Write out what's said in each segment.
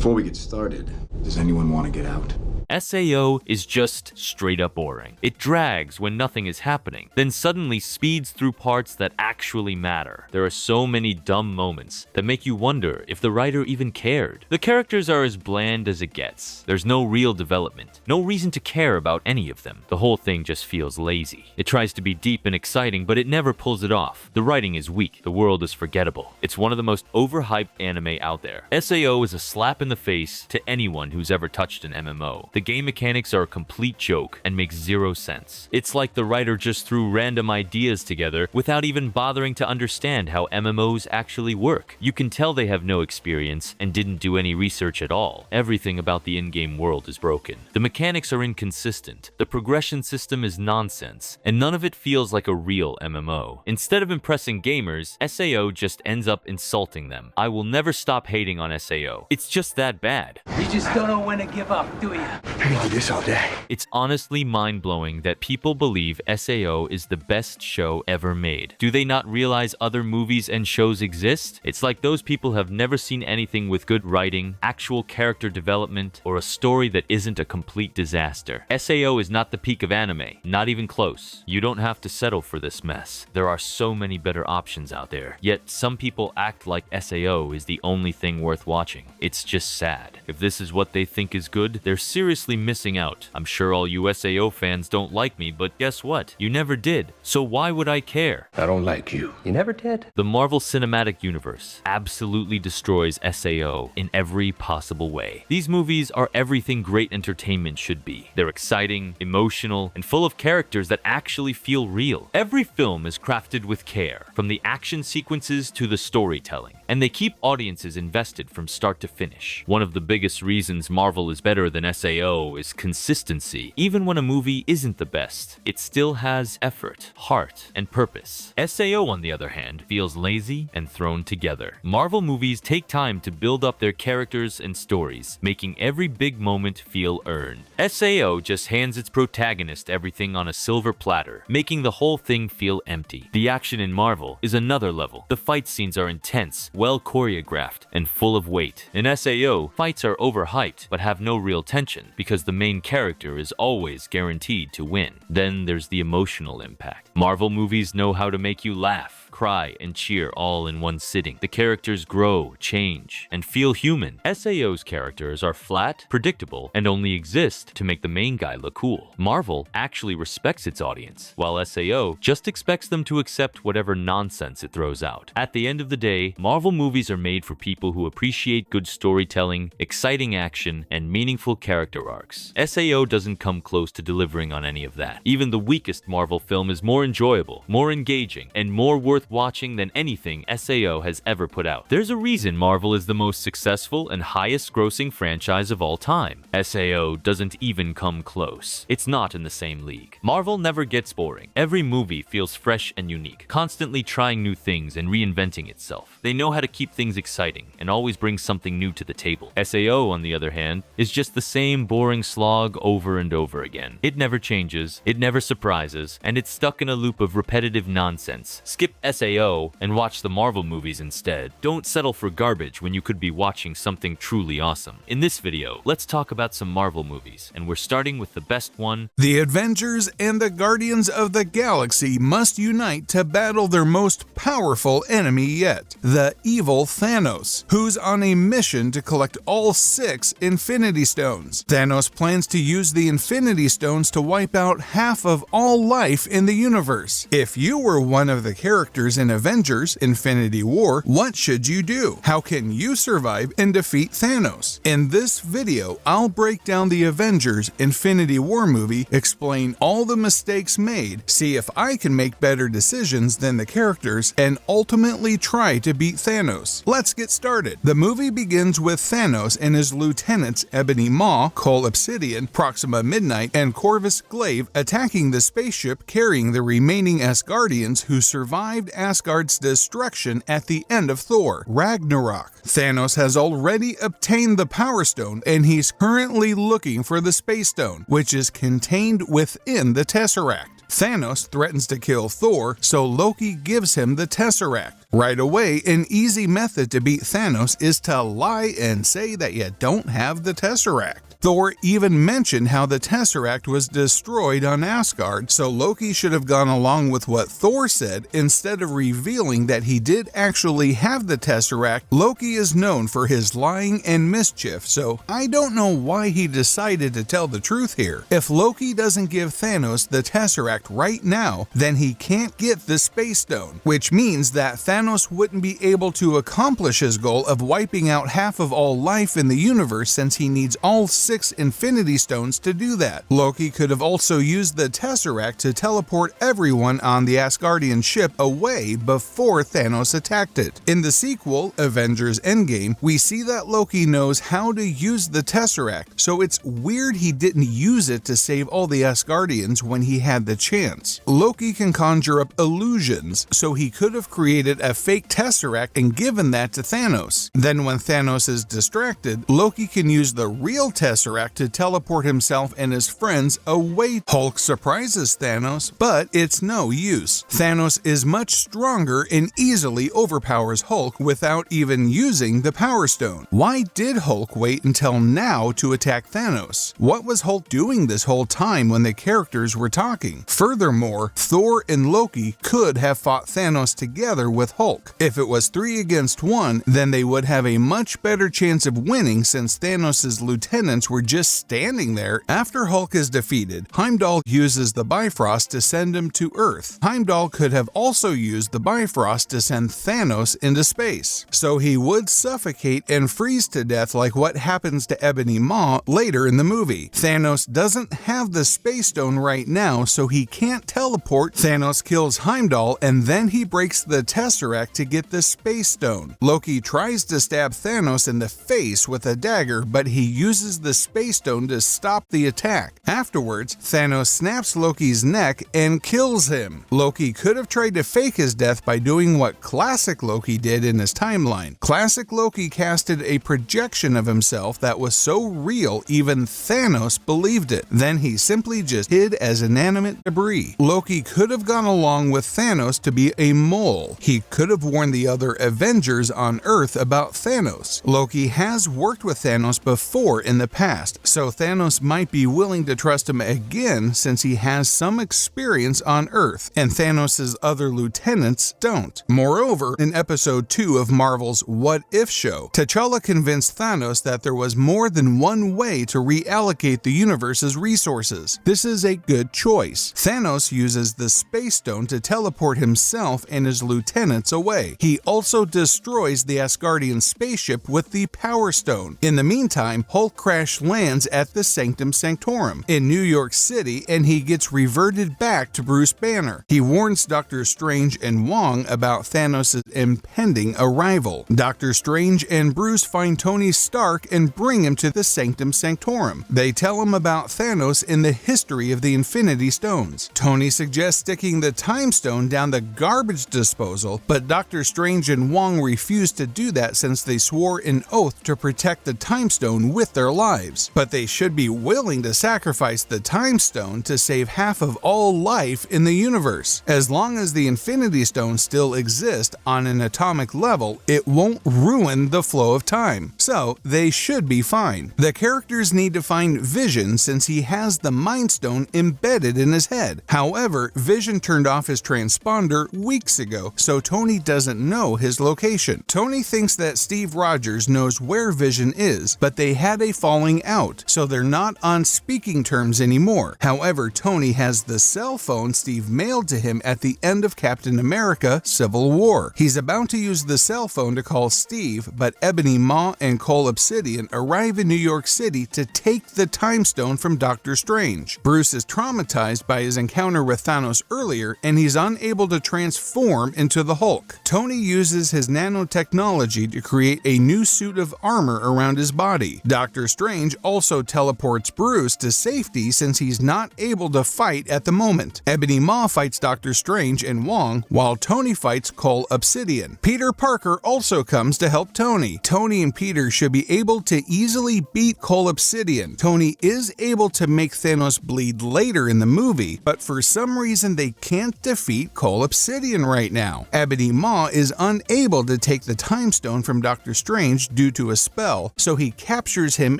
Before we get started, does anyone want to get out? SAO is just straight up boring. It drags when nothing is happening, then suddenly speeds through parts that actually matter. There are so many dumb moments that make you wonder if the writer even cared. The characters are as bland as it gets. There's no real development, no reason to care about any of them. The whole thing just feels lazy. It tries to be deep and exciting, but it never pulls it off. The writing is weak. The world is forgettable. It's one of the most overhyped anime out there. SAO is a slap in the face to anyone who's ever touched an MMO. The game mechanics are a complete joke and make zero sense. It's like the writer just threw random ideas together without even bothering to understand how MMOs actually work. You can tell they have no experience and didn't do any research at all. Everything about the in-game world is broken. The mechanics are inconsistent. The progression system is nonsense, and none of it feels like a real MMO. Instead of impressing gamers, SAO just ends up insulting them. I will never stop hating on SAO. It's just that bad. You just don't know when to give up, do you? I can do this all day. It's honestly mind-blowing that people believe SAO is the best show ever made. Do they not realize other movies and shows exist? It's like those people have never seen anything with good writing, actual character development, or a story that isn't a complete disaster. SAO is not the peak of anime, not even close. You don't have to settle for this mess. There are so many better options out there, yet some people act like SAO is the only thing worth watching. It's just sad. If this is what they think is good, they're seriously missing out. I'm sure all you SAO fans don't like me, but guess what? You never did. So why would I care? I don't like you. You never did. The Marvel Cinematic Universe absolutely destroys SAO in every possible way. These movies are everything great entertainment should be. They're exciting, emotional, and full of characters that actually feel real. Every film is crafted with care, from the action sequences to the storytelling, and they keep audiences invested from start to finish. One of the biggest reasons Marvel is better than SAO is consistency. Even when a movie isn't the best, it still has effort, heart, and purpose. SAO, on the other hand, feels lazy and thrown together. Marvel movies take time to build up their characters and stories, making every big moment feel earned. SAO just hands its protagonist everything on a silver platter, making the whole thing feel empty. The action in Marvel is another level. The fight scenes are intense, well choreographed, and full of weight. In SAO, fights are overhyped but have no real tension because the main character is always guaranteed to win. Then there's the emotional impact. Marvel movies know how to make you laugh, cry, and cheer all in one sitting. The characters grow, change, and feel human. SAO's characters are flat, predictable, and only exist to make the main guy look cool. Marvel actually respects its audience, while SAO just expects them to accept whatever nonsense it throws out. At the end of the day, Marvel movies are made for people who appreciate good storytelling, exciting action, and meaningful character arcs. SAO doesn't come close to delivering on any of that. Even the weakest Marvel film is more enjoyable, more engaging, and more worth watching than anything SAO has ever put out. There's a reason Marvel is the most successful and highest grossing franchise of all time. SAO doesn't even come close. It's not in the same league. Marvel never gets boring. Every movie feels fresh and unique, constantly trying new things and reinventing itself. They know how to keep things exciting and always bring something new to the table. SAO, on the other hand, is just the same boring slog over and over again. It never changes, it never surprises, and it's stuck in a loop of repetitive nonsense. Skip SAO and watch the Marvel movies instead. Don't settle for garbage when you could be watching something truly awesome. In this video, let's talk about some Marvel movies, and we're starting with the best one. The Avengers and the Guardians of the Galaxy must unite to battle their most powerful enemy yet, the evil Thanos, who's on a mission to collect all 6 Infinity Stones. Thanos plans to use the Infinity Stones to wipe out half of all life in the universe. If you were one of the characters in Avengers Infinity War, what should you do? How can you survive and defeat Thanos? In this video, I'll break down the Avengers Infinity War movie, explain all the mistakes made, see if I can make better decisions than the characters, and ultimately try to beat Thanos. Let's get started. The movie begins with Thanos and his lieutenants Ebony Maw, Cole Obsidian, Proxima Midnight, and Corvus Glaive attacking the spaceship carrying the remaining Asgardians who survived Asgard's destruction at the end of Thor, Ragnarok. Thanos has already obtained the Power Stone and he's currently looking for the Space Stone, which is contained within the Tesseract. Thanos threatens to kill Thor, so Loki gives him the Tesseract. Right away, an easy method to beat Thanos is to lie and say that you don't have the Tesseract. Thor even mentioned how the Tesseract was destroyed on Asgard, so Loki should have gone along with what Thor said instead of revealing that he did actually have the Tesseract. Loki is known for his lying and mischief, so I don't know why he decided to tell the truth here. If Loki doesn't give Thanos the Tesseract right now, then he can't get the Space Stone, which means that Thanos wouldn't be able to accomplish his goal of wiping out half of all life in the universe since he needs all 6 Infinity Stones to do that. Loki could have also used the Tesseract to teleport everyone on the Asgardian ship away before Thanos attacked it. In the sequel, Avengers Endgame, we see that Loki knows how to use the Tesseract, so it's weird he didn't use it to save all the Asgardians when he had the chance. Loki can conjure up illusions, so he could have created a fake Tesseract and given that to Thanos. Then when Thanos is distracted, Loki can use the real Tesseract to teleport himself and his friends away. Hulk surprises Thanos, but it's no use. Thanos is much stronger and easily overpowers Hulk without even using the Power Stone. Why did Hulk wait until now to attack Thanos? What was Hulk doing this whole time when the characters were talking? Furthermore, Thor and Loki could have fought Thanos together with Hulk. If it was 3 against 1, then they would have a much better chance of winning since Thanos' lieutenants were just standing there. After Hulk is defeated, Heimdall uses the Bifrost to send him to Earth. Heimdall could have also used the Bifrost to send Thanos into space, so he would suffocate and freeze to death like what happens to Ebony Maw later in the movie. Thanos doesn't have the Space Stone right now, so he can't teleport. Thanos kills Heimdall and then he breaks the Tesseract to get the Space Stone. Loki tries to stab Thanos in the face with a dagger, but he uses the Space Stone to stop the attack. Afterwards, Thanos snaps Loki's neck and kills him. Loki could have tried to fake his death by doing what classic Loki did in his timeline. Classic Loki casted a projection of himself that was so real even Thanos believed it. Then he simply just hid as inanimate debris. Loki could have gone along with Thanos to be a mole. He could have warned the other Avengers on Earth about Thanos. Loki has worked with Thanos before in the past, so Thanos might be willing to trust him again since he has some experience on Earth, and Thanos' other lieutenants don't. Moreover, in episode 2 of Marvel's What If show, T'Challa convinced Thanos that there was more than one way to reallocate the universe's resources. This is a good choice. Thanos uses the Space Stone to teleport himself and his lieutenants away. He also destroys the Asgardian spaceship with the Power Stone. In the meantime, Hulk crash lands at the Sanctum Sanctorum in New York City and he gets reverted back to Bruce Banner. He warns Doctor Strange and Wong about Thanos' impending arrival. Doctor Strange and Bruce find Tony Stark and bring him to the Sanctum Sanctorum. They tell him about Thanos and the history of the Infinity Stones. Tony suggests sticking the Time Stone down the garbage disposal, but Doctor Strange and Wong refuse to do that since they swore an oath to protect the Time Stone with their lives. But they should be willing to sacrifice the Time Stone to save half of all life in the universe. As long as the Infinity Stones still exist on an atomic level, it won't ruin the flow of time. So they should be fine. The characters need to find Vision since he has the Mind Stone embedded in his head. However, Vision turned off his transponder weeks ago, so Tony doesn't know his location. Tony thinks that Steve Rogers knows where Vision is, but they had a falling out, so they're not on speaking terms anymore. However, Tony has the cell phone Steve mailed to him at the end of Captain America: Civil War. He's about to use the cell phone to call Steve, but Ebony Maw and Cole Obsidian arrive in New York City to take the Time Stone from Doctor Strange. Bruce is traumatized by his encounter with Thanos earlier, and he's unable to transform into the Hulk. Tony uses his nanotechnology to create a new suit of armor around his body. Doctor Strange Strange also teleports Bruce to safety since he's not able to fight at the moment. Ebony Maw fights Dr. Strange and Wong, while Tony fights Cole Obsidian. Peter Parker also comes to help Tony. Tony and Peter should be able to easily beat Cole Obsidian. Tony is able to make Thanos bleed later in the movie, but for some reason they can't defeat Cole Obsidian right now. Ebony Maw is unable to take the Time Stone from Dr. Strange due to a spell, so he captures him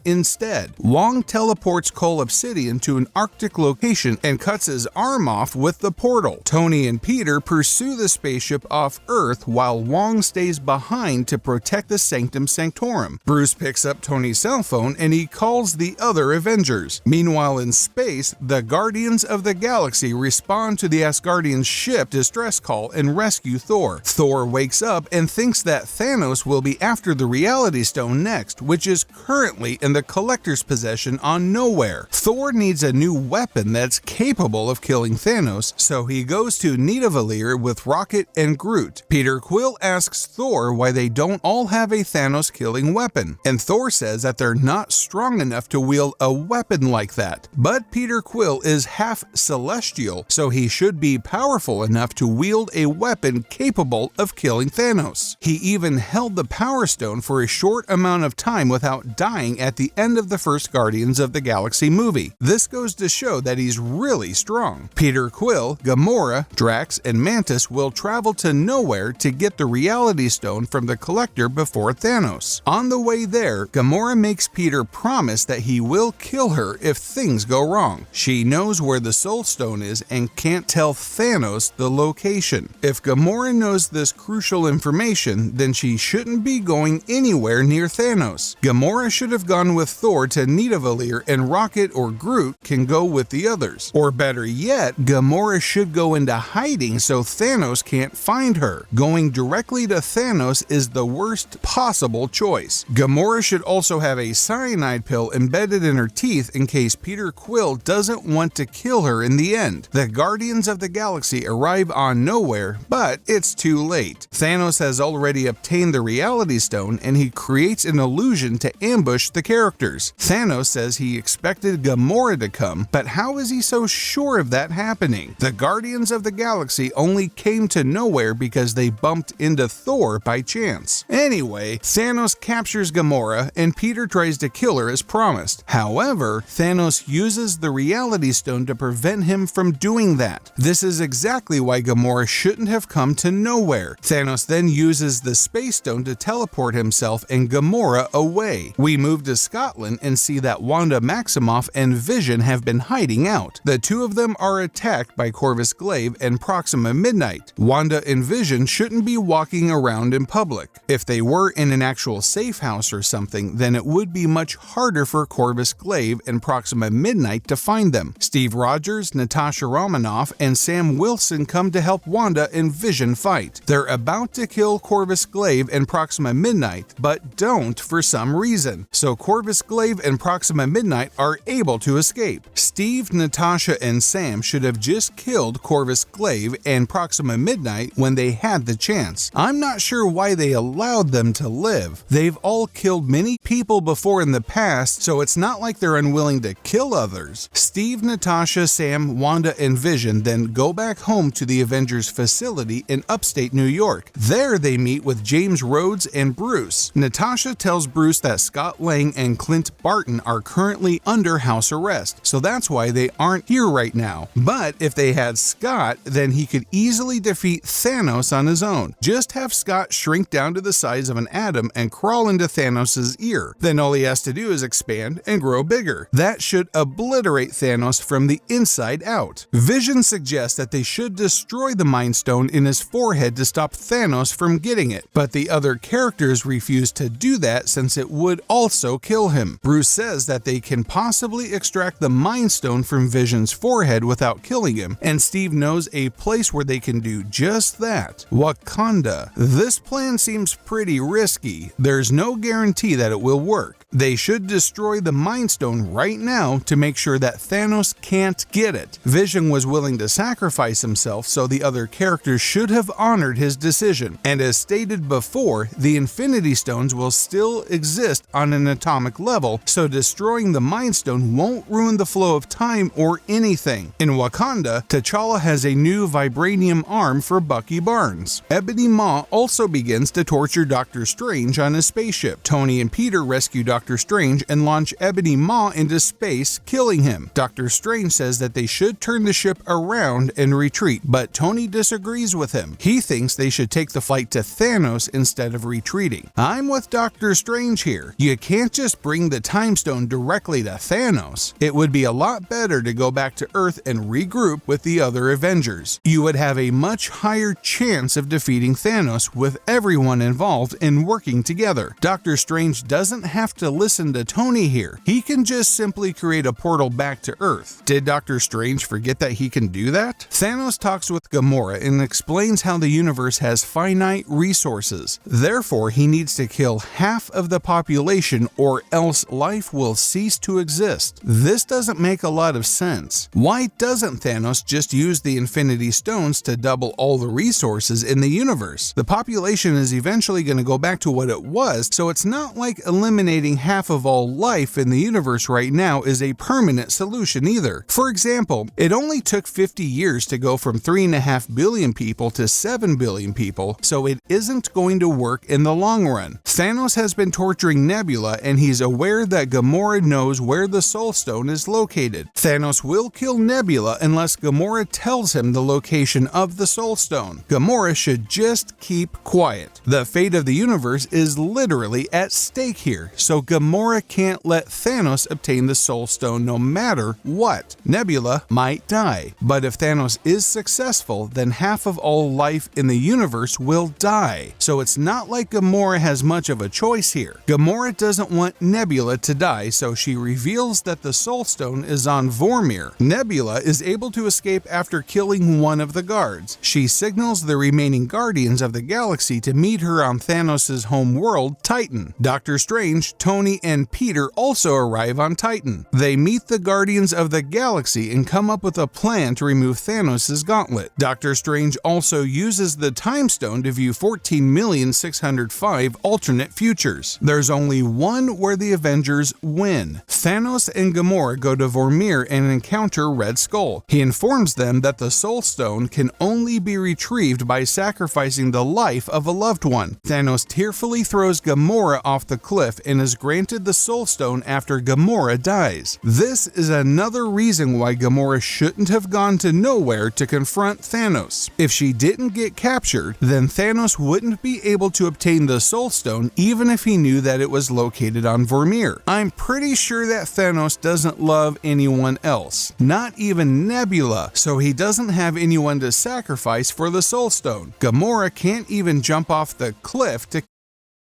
instead. Wong teleports Cole Obsidian to an Arctic location and cuts his arm off with the portal. Tony and Peter pursue the spaceship off Earth while Wong stays behind to protect the Sanctum Sanctorum. Bruce picks up Tony's cell phone and he calls the other Avengers. Meanwhile, in space, the Guardians of the Galaxy respond to the Asgardian ship distress call and rescue Thor. Thor wakes up and thinks that Thanos will be after the Reality Stone next, which is currently in the Collector's possession on Nowhere. Thor needs a new weapon that's capable of killing Thanos, so he goes to Nidavellir with Rocket and Groot. Peter Quill asks Thor why they don't all have a Thanos-killing weapon, and Thor says that they're not strong enough to wield a weapon like that. But Peter Quill is half celestial, so he should be powerful enough to wield a weapon capable of killing Thanos. He even held the Power Stone for a short amount of time without dying at the end of the first Guardians of the Galaxy movie. This goes to show that he's really strong. Peter Quill, Gamora, Drax, and Mantis will travel to Nowhere to get the Reality Stone from the Collector before Thanos. On the way there, Gamora makes Peter promise that he will kill her if things go wrong. She knows where the Soul Stone is and can't tell Thanos the location. If Gamora knows this crucial information, then she shouldn't be going anywhere near Thanos. Gamora should have gone with Thor to Nidavellir and Rocket or Groot can go with the others. Or better yet, Gamora should go into hiding so Thanos can't find her. Going directly to Thanos is the worst possible choice. Gamora should also have a cyanide pill embedded in her teeth in case Peter Quill doesn't want to kill her in the end. The Guardians of the Galaxy arrive on Nowhere, but it's too late. Thanos has already obtained the Reality Stone and he creates an illusion to ambush the characters. Thanos says he expected Gamora to come, but how is he so sure of that happening? The Guardians of the Galaxy only came to Nowhere because they bumped into Thor by chance. Anyway, Thanos captures Gamora and Peter tries to kill her as promised. However, Thanos uses the Reality Stone to prevent him from doing that. This is exactly why Gamora shouldn't have come to Nowhere. Thanos then uses the Space Stone to teleport himself and Gamora away. We move to Scotland and see that Wanda Maximoff and Vision have been hiding out. The two of them are attacked by Corvus Glaive and Proxima Midnight. Wanda and Vision shouldn't be walking around in public. If they were in an actual safe house or something, then it would be much harder for Corvus Glaive and Proxima Midnight to find them. Steve Rogers, Natasha Romanoff, and Sam Wilson come to help Wanda and Vision fight. They're about to kill Corvus Glaive and Proxima Midnight, but don't for some reason. So Corvus Glaive and Proxima Midnight are able to escape. Steve, Natasha, and Sam should have just killed Corvus Glaive and Proxima Midnight when they had the chance. I'm not sure why they allowed them to live. They've all killed many people before in the past, so it's not like they're unwilling to kill others. Steve, Natasha, Sam, Wanda, and Vision then go back home to the Avengers facility in upstate New York. There they meet with James Rhodes and Bruce. Natasha tells Bruce that Scott Lang and Clint Barton are currently under house arrest, so that's why they aren't here right now. But if they had Scott, then he could easily defeat Thanos on his own. Just have Scott shrink down to the size of an atom and crawl into Thanos' ear. Then all he has to do is expand and grow bigger. That should obliterate Thanos from the inside out. Vision suggests that they should destroy the Mind Stone in his forehead to stop Thanos from getting it, but the other characters refuse to do that since it would also kill him. Bruce says that they can possibly extract the Mind Stone from Vision's forehead without killing him, and Steve knows a place where they can do just that: Wakanda. This plan seems pretty risky. There's no guarantee that it will work. They should destroy the Mind Stone right now to make sure that Thanos can't get it. Vision was willing to sacrifice himself, so the other characters should have honored his decision. And as stated before, the Infinity Stones will still exist on an atomic level level, so destroying the Mind Stone won't ruin the flow of time or anything. In Wakanda, T'Challa has a new vibranium arm for Bucky Barnes. Ebony Maw also begins to torture Doctor Strange on his spaceship. Tony and Peter rescue Doctor Strange and launch Ebony Maw into space, killing him. Doctor Strange says that they should turn the ship around and retreat, but Tony disagrees with him. He thinks they should take the flight to Thanos instead of retreating. I'm with Doctor Strange here. You can't just bring the Time Stone directly to Thanos. It would be a lot better to go back to Earth and regroup with the other Avengers. You would have a much higher chance of defeating Thanos with everyone involved and working together. Doctor Strange doesn't have to listen to Tony here. He can just simply create a portal back to Earth. Did Doctor Strange forget that he can do that? Thanos talks with Gamora and explains how the universe has finite resources. Therefore, he needs to kill half of the population or else life will cease to exist. This doesn't make a lot of sense. Why doesn't Thanos just use the Infinity Stones to double all the resources in the universe? The population is eventually going to go back to what it was, so it's not like eliminating half of all life in the universe right now is a permanent solution either. For example, it only took 50 years to go from 3.5 billion people to 7 billion people, so it isn't going to work in the long run. Thanos has been torturing Nebula, and he's aware that Gamora knows where the Soul Stone is located. Thanos will kill Nebula unless Gamora tells him the location of the Soul Stone. Gamora should just keep quiet. The fate of the universe is literally at stake here, so Gamora can't let Thanos obtain the Soul Stone no matter what. Nebula might die, but if Thanos is successful, then half of all life in the universe will die. So it's not like Gamora has much of a choice here. Gamora doesn't want Nebula to die, so she reveals that the Soul Stone is on Vormir. Nebula is able to escape after killing one of the guards. She signals the remaining Guardians of the Galaxy to meet her on Thanos' home world, Titan. Doctor Strange, Tony, and Peter also arrive on Titan. They meet the Guardians of the Galaxy and come up with a plan to remove Thanos' gauntlet. Doctor Strange also uses the Time Stone to view 14,605 alternate futures. There's only one where the Avengers win. Thanos and Gamora go to Vormir and encounter Red Skull. He informs them that the Soul Stone can only be retrieved by sacrificing the life of a loved one. Thanos tearfully throws Gamora off the cliff and is granted the Soul Stone after Gamora dies. This is another reason why Gamora shouldn't have gone to nowhere to confront Thanos. If she didn't get captured, then Thanos wouldn't be able to obtain the Soul Stone even if he knew that it was located on Vormir. I'm pretty sure that Thanos doesn't love anyone else, not even Nebula, so he doesn't have anyone to sacrifice for the Soul Stone. Gamora can't even jump off the cliff to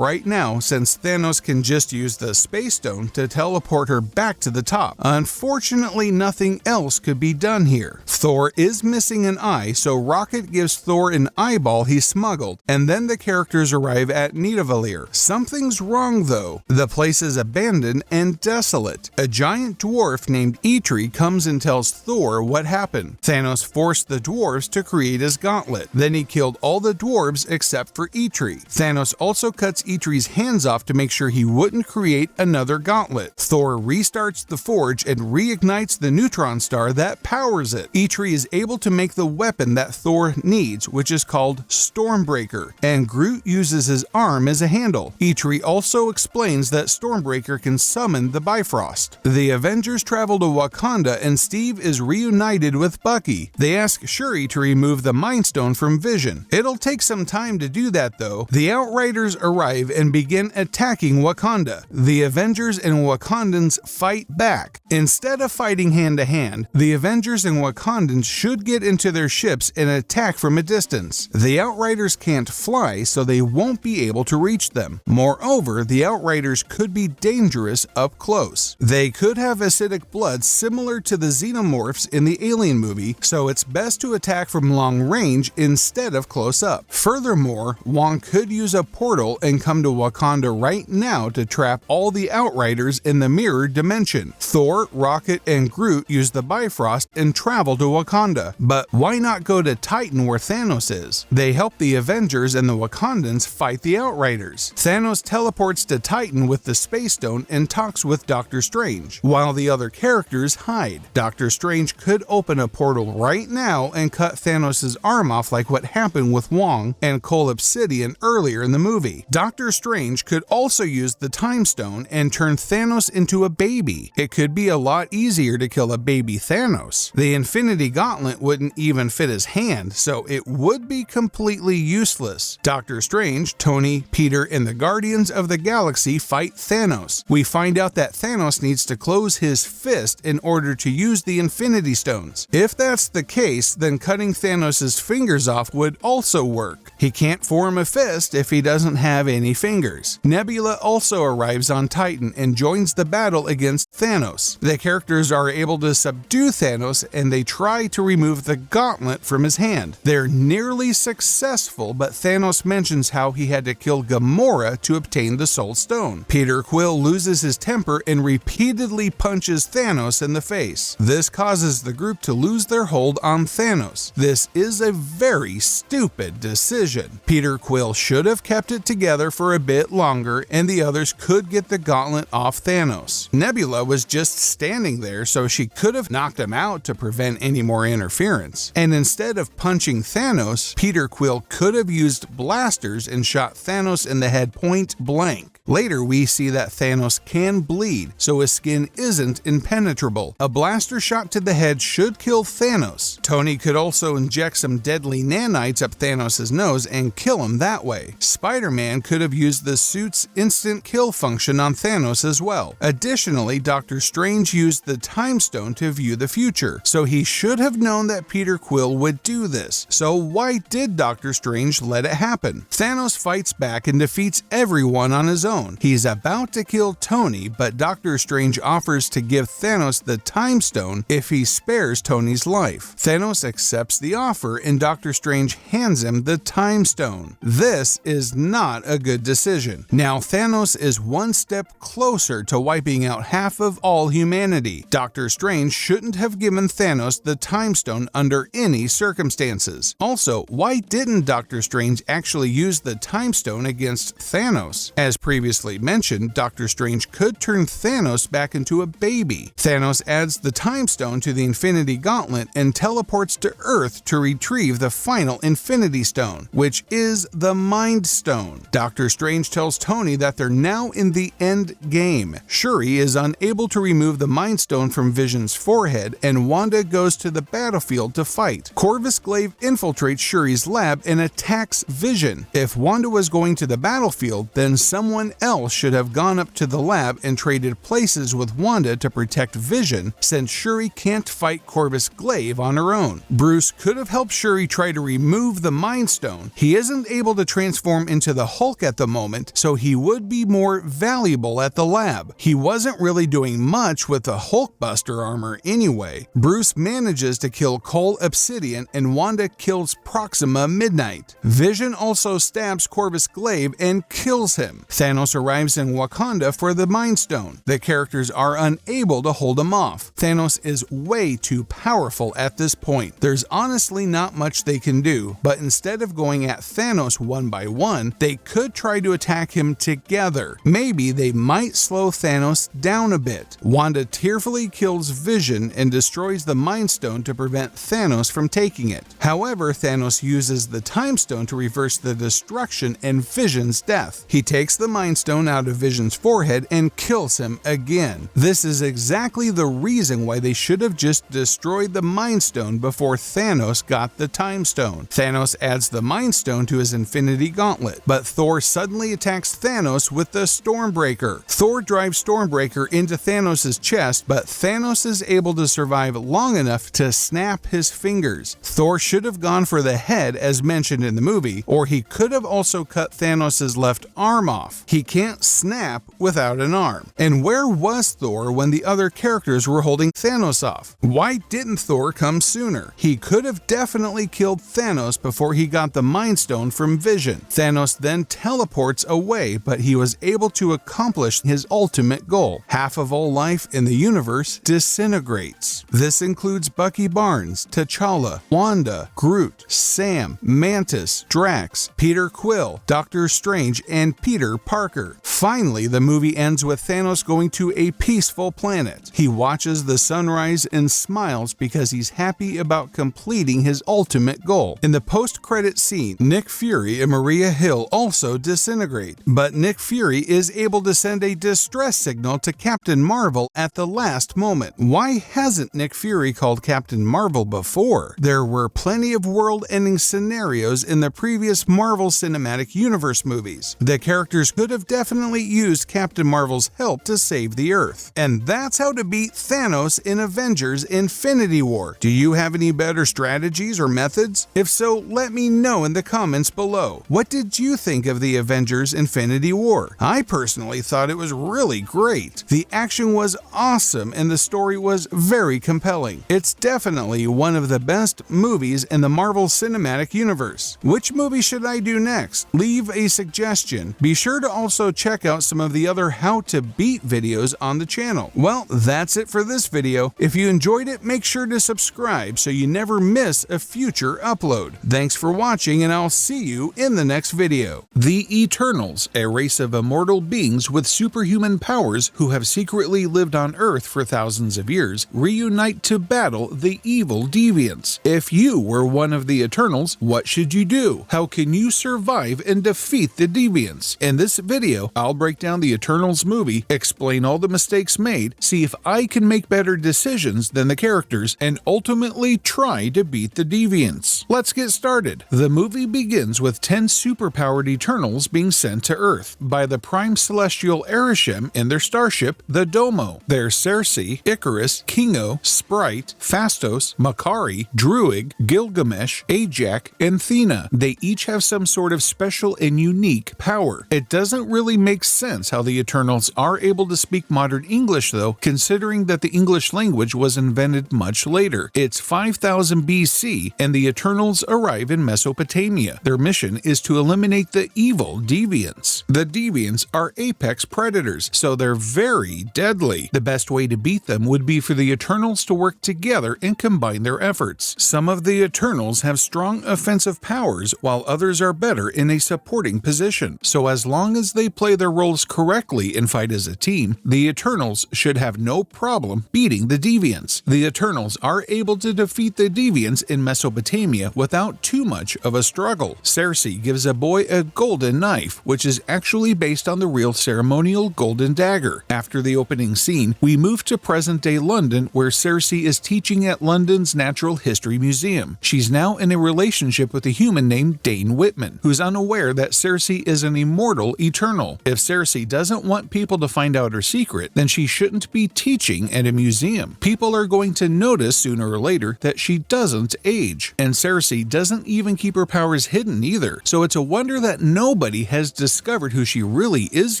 right now, since Thanos can just use the Space Stone to teleport her back to the top. Unfortunately, nothing else could be done here. Thor is missing an eye, so Rocket gives Thor an eyeball he smuggled, and then the characters arrive at Nidavellir. Something's wrong though. The place is abandoned and desolate. A giant dwarf named Eitri comes and tells Thor what happened. Thanos forced the dwarves to create his gauntlet. Then he killed all the dwarves except for Eitri. Thanos also cuts Eitri's hands off to make sure he wouldn't create another gauntlet. Thor restarts the forge and reignites the neutron star that powers it. Eitri is able to make the weapon that Thor needs, which is called Stormbreaker, and Groot uses his arm as a handle. Eitri also explains that Stormbreaker can summon the Bifrost. The Avengers travel to Wakanda and Steve is reunited with Bucky. They ask Shuri to remove the Mind Stone from Vision. It'll take some time to do that though. The Outriders arrive and begin attacking Wakanda. The Avengers and Wakandans fight back. Instead of fighting hand to hand, the Avengers and Wakandans should get into their ships and attack from a distance. The Outriders can't fly, so they won't be able to reach them. Moreover, the Outriders could be dangerous up close. They could have acidic blood similar to the xenomorphs in the Alien movie, so it's best to attack from long range instead of close up. Furthermore, Wong could use a portal and come come to Wakanda right now to trap all the Outriders in the mirror dimension. Thor, Rocket, and Groot use the Bifrost and travel to Wakanda. But why not go to Titan where Thanos is? They help the Avengers and the Wakandans fight the Outriders. Thanos teleports to Titan with the Space Stone and talks with Doctor Strange, while the other characters hide. Doctor Strange could open a portal right now and cut Thanos' arm off like what happened with Wong and Cole Obsidian earlier in the movie. Doctor Strange could also use the Time Stone and turn Thanos into a baby. It could be a lot easier to kill a baby Thanos. The Infinity Gauntlet wouldn't even fit his hand, so it would be completely useless. Doctor Strange, Tony, Peter, and the Guardians of the Galaxy fight Thanos. We find out that Thanos needs to close his fist in order to use the Infinity Stones. If that's the case, then cutting Thanos' fingers off would also work. He can't form a fist if he doesn't have any fingers. Nebula also arrives on Titan and joins the battle against Thanos. The characters are able to subdue Thanos and they try to remove the gauntlet from his hand. They're nearly successful, but Thanos mentions how he had to kill Gamora to obtain the Soul Stone. Peter Quill loses his temper and repeatedly punches Thanos in the face. This causes the group to lose their hold on Thanos. This is a very stupid decision. Peter Quill should have kept it together for a bit longer and the others could get the gauntlet off Thanos. Nebula was just standing there, so she could have knocked him out to prevent any more interference. And instead of punching Thanos, Peter Quill could have used blasters and shot Thanos in the head point blank. Later, we see that Thanos can bleed, so his skin isn't impenetrable. A blaster shot to the head should kill Thanos. Tony could also inject some deadly nanites up Thanos' nose and kill him that way. Spider-Man could have used the suit's instant kill function on Thanos as well. Additionally, Doctor Strange used the Time Stone to view the future, so he should have known that Peter Quill would do this. So why did Doctor Strange let it happen? Thanos fights back and defeats everyone on his own. He's about to kill Tony, but Doctor Strange offers to give Thanos the Time Stone if he spares Tony's life. Thanos accepts the offer and Doctor Strange hands him the Time Stone. This is not a good decision. Now Thanos is one step closer to wiping out half of all humanity. Doctor Strange shouldn't have given Thanos the Time Stone under any circumstances. Also, why didn't Doctor Strange actually use the Time Stone against Thanos? As previously mentioned, Doctor Strange could turn Thanos back into a baby. Thanos adds the Time Stone to the Infinity Gauntlet and teleports to Earth to retrieve the final Infinity Stone, which is the Mind Stone. Doctor Strange tells Tony that they're now in the end game. Shuri is unable to remove the Mind Stone from Vision's forehead, and Wanda goes to the battlefield to fight. Corvus Glaive infiltrates Shuri's lab and attacks Vision. If Wanda was going to the battlefield, then someone else should have gone up to the lab and traded places with Wanda to protect Vision, since Shuri can't fight Corvus Glaive on her own. Bruce could have helped Shuri try to remove the Mind Stone. He isn't able to transform into the Hulk at the moment, so he would be more valuable at the lab. He wasn't really doing much with the Hulkbuster armor anyway. Bruce manages to kill Cole Obsidian and Wanda kills Proxima Midnight. Vision also stabs Corvus Glaive and kills him. Thanos arrives in Wakanda for the Mind Stone. The characters are unable to hold him off. Thanos is way too powerful at this point. There's honestly not much they can do, but instead of going at Thanos one by one, they could try to attack him together. Maybe they might slow Thanos down a bit. Wanda tearfully kills Vision and destroys the Mind Stone to prevent Thanos from taking it. However, Thanos uses the Time Stone to reverse the destruction and Vision's death. He takes the Mind Stone out of Vision's forehead and kills him again. This is exactly the reason why they should have just destroyed the Mind Stone before Thanos got the Time Stone. Thanos adds the Mind Stone to his Infinity Gauntlet, but Thor suddenly attacks Thanos with the Stormbreaker. Thor drives Stormbreaker into Thanos' chest, but Thanos is able to survive long enough to snap his fingers. Thor should have gone for the head as mentioned in the movie, or he could have also cut Thanos' left arm off. He He can't snap without an arm. And where was Thor when the other characters were holding Thanos off? Why didn't Thor come sooner? He could have definitely killed Thanos before he got the Mind Stone from Vision. Thanos then teleports away, but he was able to accomplish his ultimate goal. Half of all life in the universe disintegrates. This includes Bucky Barnes, T'Challa, Wanda, Groot, Sam, Mantis, Drax, Peter Quill, Doctor Strange, and Peter Parker. Finally, the movie ends with Thanos going to a peaceful planet. He watches the sunrise and smiles because he's happy about completing his ultimate goal. In the post-credit scene, Nick Fury and Maria Hill also disintegrate, but Nick Fury is able to send a distress signal to Captain Marvel at the last moment. Why hasn't Nick Fury called Captain Marvel before? There were plenty of world-ending scenarios in the previous Marvel Cinematic Universe movies. The characters could have definitely used Captain Marvel's help to save the Earth. And that's how to beat Thanos in Avengers Infinity War. Do you have any better strategies or methods? If so, let me know in the comments below. What did you think of the Avengers Infinity War? I personally thought it was really great. The action was awesome and the story was very compelling. It's definitely one of the best movies in the Marvel Cinematic Universe. Which movie should I do next? Leave a suggestion. Be sure to also check out some of the other how to beat videos on the channel. Well, that's it for this video. If you enjoyed it, make sure to subscribe so you never miss a future upload. Thanks for watching, and I'll see you in the next video. The Eternals, a race of immortal beings with superhuman powers who have secretly lived on Earth for thousands of years, reunite to battle the evil deviants. If you were one of the Eternals, what should you do? How can you survive and defeat the deviants? In this video, I'll break down the Eternals movie, explain all the mistakes made, see if I can make better decisions than the characters, and ultimately try to beat the deviants. Let's get started. The movie begins with 10 superpowered Eternals being sent to Earth by the Prime Celestial Arishem in their starship, the Domo. They're Cersei, Icarus, Kingo, Sprite, Phastos, Makari, Druig, Gilgamesh, Ajak, and Thena. They each have some sort of special and unique power. It doesn't really make sense how the Eternals are able to speak modern English though, considering that the English language was invented much later. It's 5000 BC and the Eternals arrive in Mesopotamia. Their mission is to eliminate the evil deviants. The deviants are apex predators, so they're very deadly. The best way to beat them would be for the Eternals to work together and combine their efforts. Some of the Eternals have strong offensive powers while others are better in a supporting position. So as long as they play their roles correctly and fight as a team, the Eternals should have no problem beating the deviants. The Eternals are able to defeat the deviants in Mesopotamia without too much of a struggle. Cersei gives a boy a golden knife, which is actually based on the real ceremonial golden dagger. After the opening scene, we move to present-day London, where Cersei is teaching at London's Natural History Museum. She's now in a relationship with a human named Dane Whitman, who's unaware that Cersei is an immortal Eternal. If Cersei doesn't want people to find out her secret, then she shouldn't be teaching at a museum. People are going to notice sooner or later that she doesn't age. And Cersei doesn't even keep her powers hidden either, so it's a wonder that nobody has discovered who she really is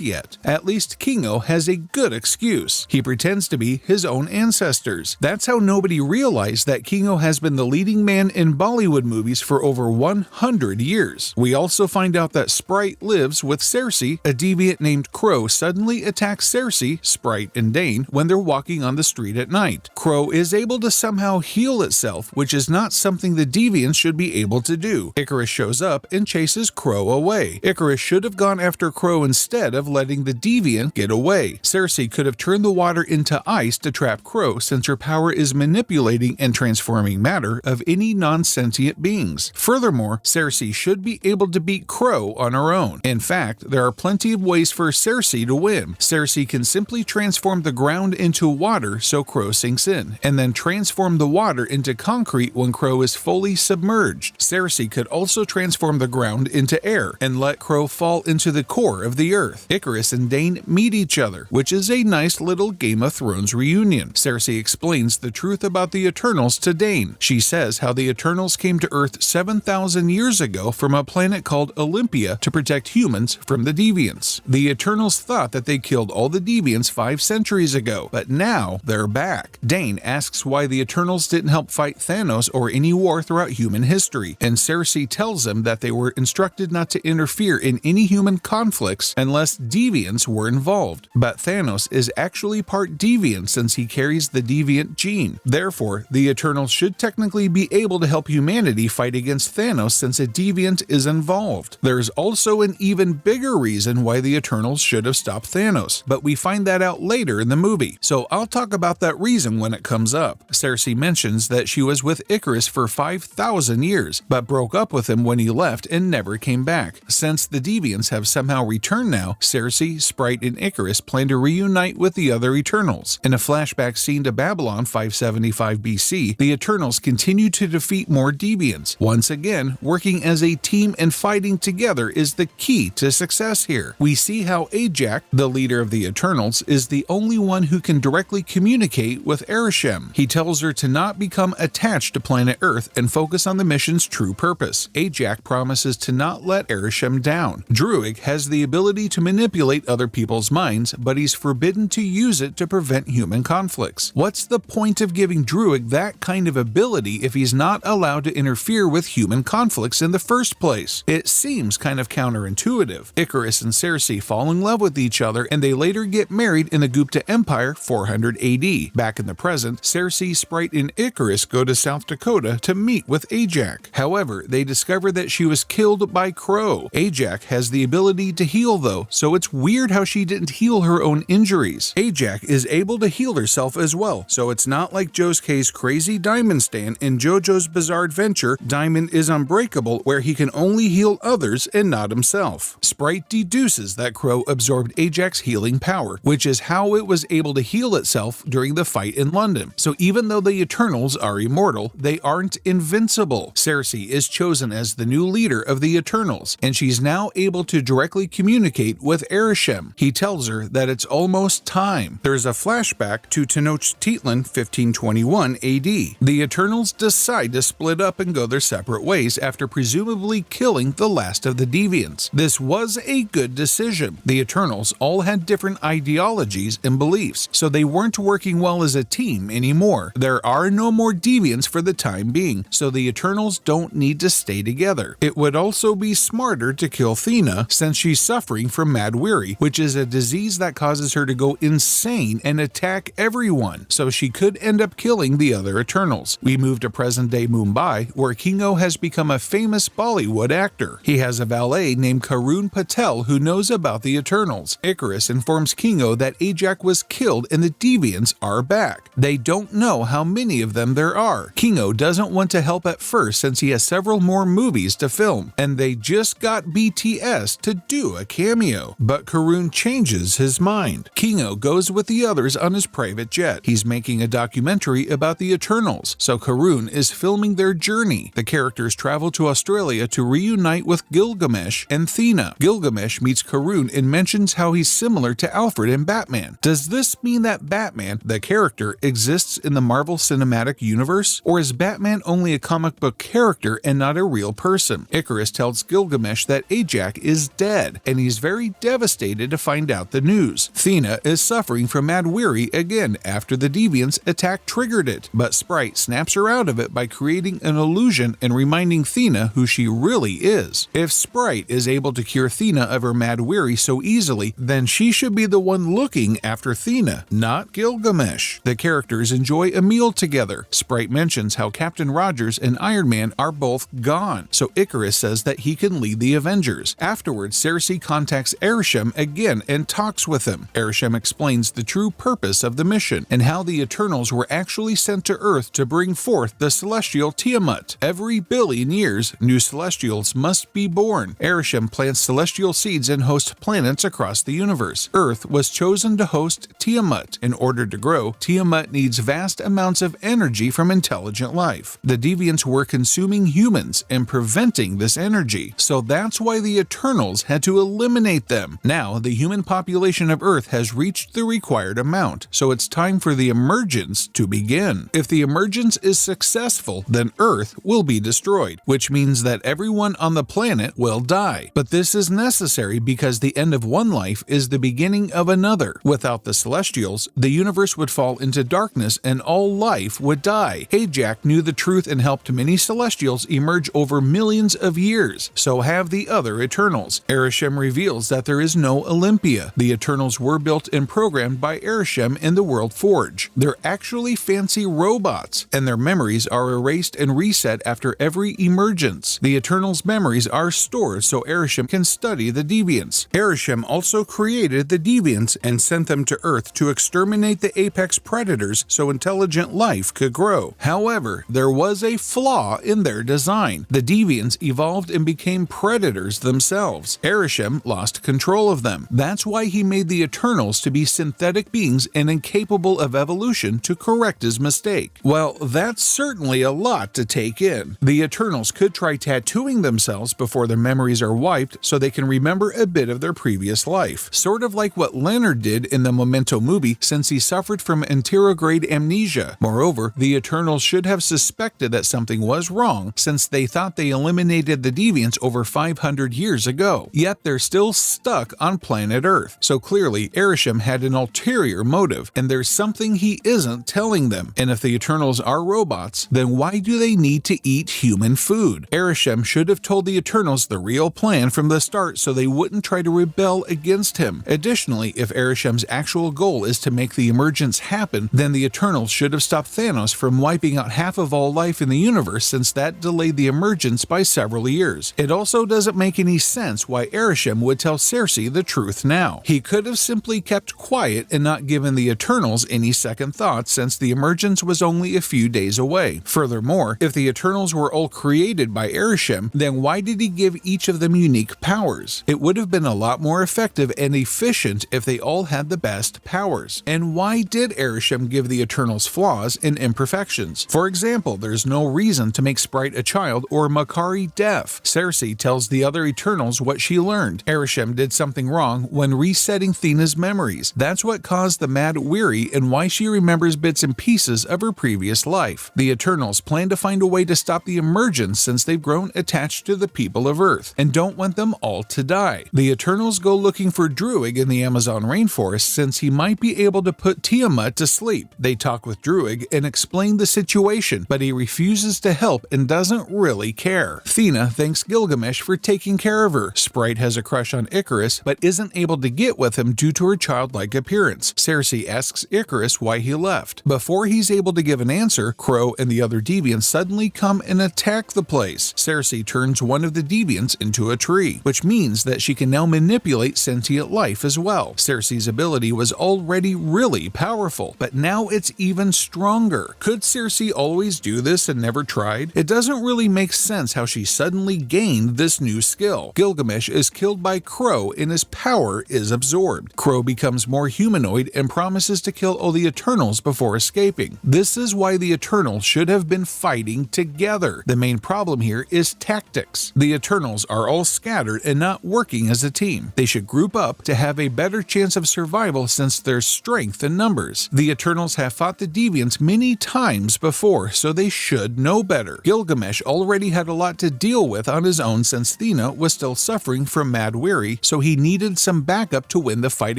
yet. At least Kingo has a good excuse. He pretends to be his own ancestors. That's how nobody realized that Kingo has been the leading man in Bollywood movies for over 100 years. We also find out that Sprite lives with Cersei. A deviant named Crow suddenly attacks Cersei, Sprite, and Dane when they're walking on the street at night. Crow is able to somehow heal itself, which is not something the deviants should be able to do. Icarus shows up and chases Crow away. Icarus should have gone after Crow instead of letting the deviant get away. Cersei could have turned the water into ice to trap Crow, since her power is manipulating and transforming matter of any non-sentient beings. Furthermore, Cersei should be able to beat Crow on her own. In fact, there are plenty of ways for Cersei to win. Cersei can simply transform the ground into water so Crow sinks in, and then transform the water into concrete when Crow is fully submerged. Cersei could also transform the ground into air and let Crow fall into the core of the earth. Icarus and Dane meet each other, which is a nice little Game of Thrones reunion. Cersei explains the truth about the Eternals to Dane. She says how the Eternals came to Earth 7,000 years ago from a planet called Olympia to protect humans from the deviants. The Eternals thought that they killed all the deviants 5 centuries ago, but now they're back. Dane asks why the Eternals didn't help fight Thanos or any war throughout human history, and Cersei tells him that they were instructed not to interfere in any human conflicts unless deviants were involved. But Thanos is actually part deviant since he carries the deviant gene. Therefore, the Eternals should technically be able to help humanity fight against Thanos since a deviant is involved. There's also an even bigger reason why the Eternals should have stopped Thanos, but we find that out later in the movie, so I'll talk about that reason when it comes up. Cersei mentions that she was with Icarus for 5,000 years, but broke up with him when he left and never came back. Since the deviants have somehow returned now, Cersei, Sprite, and Icarus plan to reunite with the other Eternals. In a flashback scene to Babylon 575 BC, the Eternals continue to defeat more deviants. Once again, working as a team and fighting together is the key to success here. We see how Ajax, the leader of the Eternals, is the only one who can directly communicate with Arishem. He tells her to not become attached to planet Earth and focus on the mission's true purpose. Ajax promises to not let Arishem down. Druig has the ability to manipulate other people's minds, but he's forbidden to use it to prevent human conflicts. What's the point of giving Druig that kind of ability if he's not allowed to interfere with human conflicts in the first place? It seems kind of counterintuitive. Icarus and Cersei fall in love with each other and they later get married in the Gupta Empire 400 AD. Back in the present, Cersei, Sprite, and Icarus go to South Dakota to meet with Ajax. However, they discover that she was killed by Crow. Ajax has the ability to heal though, so it's weird how she didn't heal her own injuries. Ajax is able to heal herself as well, so it's not like Josuke's crazy diamond stand in JoJo's Bizarre Adventure, Diamond is Unbreakable, where he can only heal others and not himself. Sprite deduces that Crow absorbed Ajax's healing power, which is how it was able to heal itself during the fight in London. So even though the Eternals are immortal, they aren't invincible. Cersei is chosen as the new leader of the Eternals, and she's now able to directly communicate with Arishem. He tells her that it's almost time. There's a flashback to Tenochtitlan 1521 AD. The Eternals decide to split up and go their separate ways after presumably killing the last of the deviants. This was a good decision. The Eternals all had different ideologies and beliefs, so they weren't working well as a team anymore. There are no more deviants for the time being, so the Eternals don't need to stay together. It would also be smarter to kill Thena since she's suffering from Mad Weary, which is a disease that causes her to go insane and attack everyone, so she could end up killing the other Eternals. We move to present-day Mumbai, where Kingo has become a famous Bollywood actor. He has a valet named Karun Patel who knows about the Eternals. Icarus informs Kingo that Ajax was killed and the deviants are back. They don't know how many of them there are. Kingo doesn't want to help at first since he has several more movies to film, and they just got BTS to do a cameo. But Karun changes his mind. Kingo goes with the others on his private jet. He's making a documentary about the Eternals, so Karun is filming their journey. The characters travel to Australia to reunite with Gilgamesh and Thena. Gilgamesh meets Karun and mentions how he's similar to Alfred in Batman. Does this mean that Batman, the character, exists in the Marvel Cinematic Universe? Or is Batman only a comic book character and not a real person? Icarus tells Gilgamesh that Ajax is dead, and he's very devastated to find out the news. Thena is suffering from Mad Weary again after the Deviants' attack triggered it, but Sprite snaps her out of it by creating an illusion and reminding Thena who she really is. If Sprite is able to cure Thena of her Mad Weary so easily, then she should be the one looking after Thena, not Gilgamesh. The characters enjoy a meal together. Sprite mentions how Captain Rogers and Iron Man are both gone, so Icarus says that he can lead the Avengers. Afterwards, Cersei contacts Arishem again and talks with him. Arishem explains the true purpose of the mission and how the Eternals were actually sent to Earth to bring forth the celestial Tiamat. Every billion years, new celestials must be born. Arishem plants celestial seeds and hosts planets across the universe. Earth was chosen to host Tiamat. In order to grow, Tiamat needs vast amounts of energy from intelligent life. The Deviants were consuming humans and preventing this energy, so that's why the Eternals had to eliminate them. Now, the human population of Earth has reached the required amount, so it's time for the emergence to begin. If the emergence is successful, then Earth will be destroyed, which means that everyone on the planet will die. But this is necessary necessary because the end of one life is the beginning of another. Without the Celestials, the universe would fall into darkness and all life would die. Jack knew the truth and helped many Celestials emerge over millions of years. So have the other Eternals. Arishem reveals that there is no Olympia. The Eternals were built and programmed by Arishem in the World Forge. They're actually fancy robots, and their memories are erased and reset after every emergence. The Eternals' memories are stored so Arishem can study the deviants. Arishem also created the deviants and sent them to Earth to exterminate the apex predators so intelligent life could grow. However, there was a flaw in their design. The deviants evolved and became predators themselves. Arishem lost control of them. That's why he made the Eternals to be synthetic beings and incapable of evolution to correct his mistake. Well, that's certainly a lot to take in. The Eternals could try tattooing themselves before their memories are wiped so they can remember a bit of their previous life. Sort of like what Leonard did in the Memento movie since he suffered from anterograde amnesia. Moreover, the Eternals should have suspected that something was wrong since they thought they eliminated the deviants over 500 years ago. Yet they're still stuck on planet Earth. So clearly, Arishem had an ulterior motive, and there's something he isn't telling them. And if the Eternals are robots, then why do they need to eat human food? Arishem should have told the Eternals the real plan from the start so they wouldn't try to rebel against him. Additionally, if Arishem's actual goal is to make the emergence happen, then the Eternals should have stopped Thanos from wiping out half of all life in the universe since that delayed the emergence by several years. It also doesn't make any sense why Arishem would tell Cersei the truth now. He could have simply kept quiet and not given the Eternals any second thoughts since the emergence was only a few days away. Furthermore, if the Eternals were all created by Arishem, then why did he give each of them unique powers? It would have been a lot more effective and efficient if they all had the best powers. And why did Arishem give the Eternals flaws and imperfections? For example, there's no reason to make Sprite a child or Makari deaf. Cersei tells the other Eternals what she learned. Arishem did something wrong when resetting Thena's memories. That's what caused the Mad Weary and why she remembers bits and pieces of her previous life. The Eternals plan to find a way to stop the emergence since they've grown attached to the people of Earth and don't want them all to die. The Eternals go looking for Druig in the Amazon rainforest since he might be able to put Tiamat to sleep. They talk with Druig and explain the situation, but he refuses to help and doesn't really care. Thena thanks Gilgamesh for taking care of her. Sprite has a crush on Icarus, but isn't able to get with him due to her childlike appearance. Cersei asks Icarus why he left. Before he's able to give an answer, Crow and the other deviants suddenly come and attack the place. Cersei turns one of the deviants into a tree, which means that she can now manipulate sentient life as well. Cersei's ability was already really powerful, but now it's even stronger. Could Cersei always do this and never tried? It doesn't really make sense how she suddenly gained this new skill. Gilgamesh is killed by Crow and his power is absorbed. Crow becomes more humanoid and promises to kill all the Eternals before escaping. This is why the Eternals should have been fighting together. The main problem here is tactics. The Eternals are all scattered and not working as a team. They should group up to have a better chance of survival since there's strength in numbers. The Eternals have fought the Deviants many times before, so they should know better. Gilgamesh already had a lot to deal with on his own since Thena was still suffering from Mad Weary, so he needed some backup to win the fight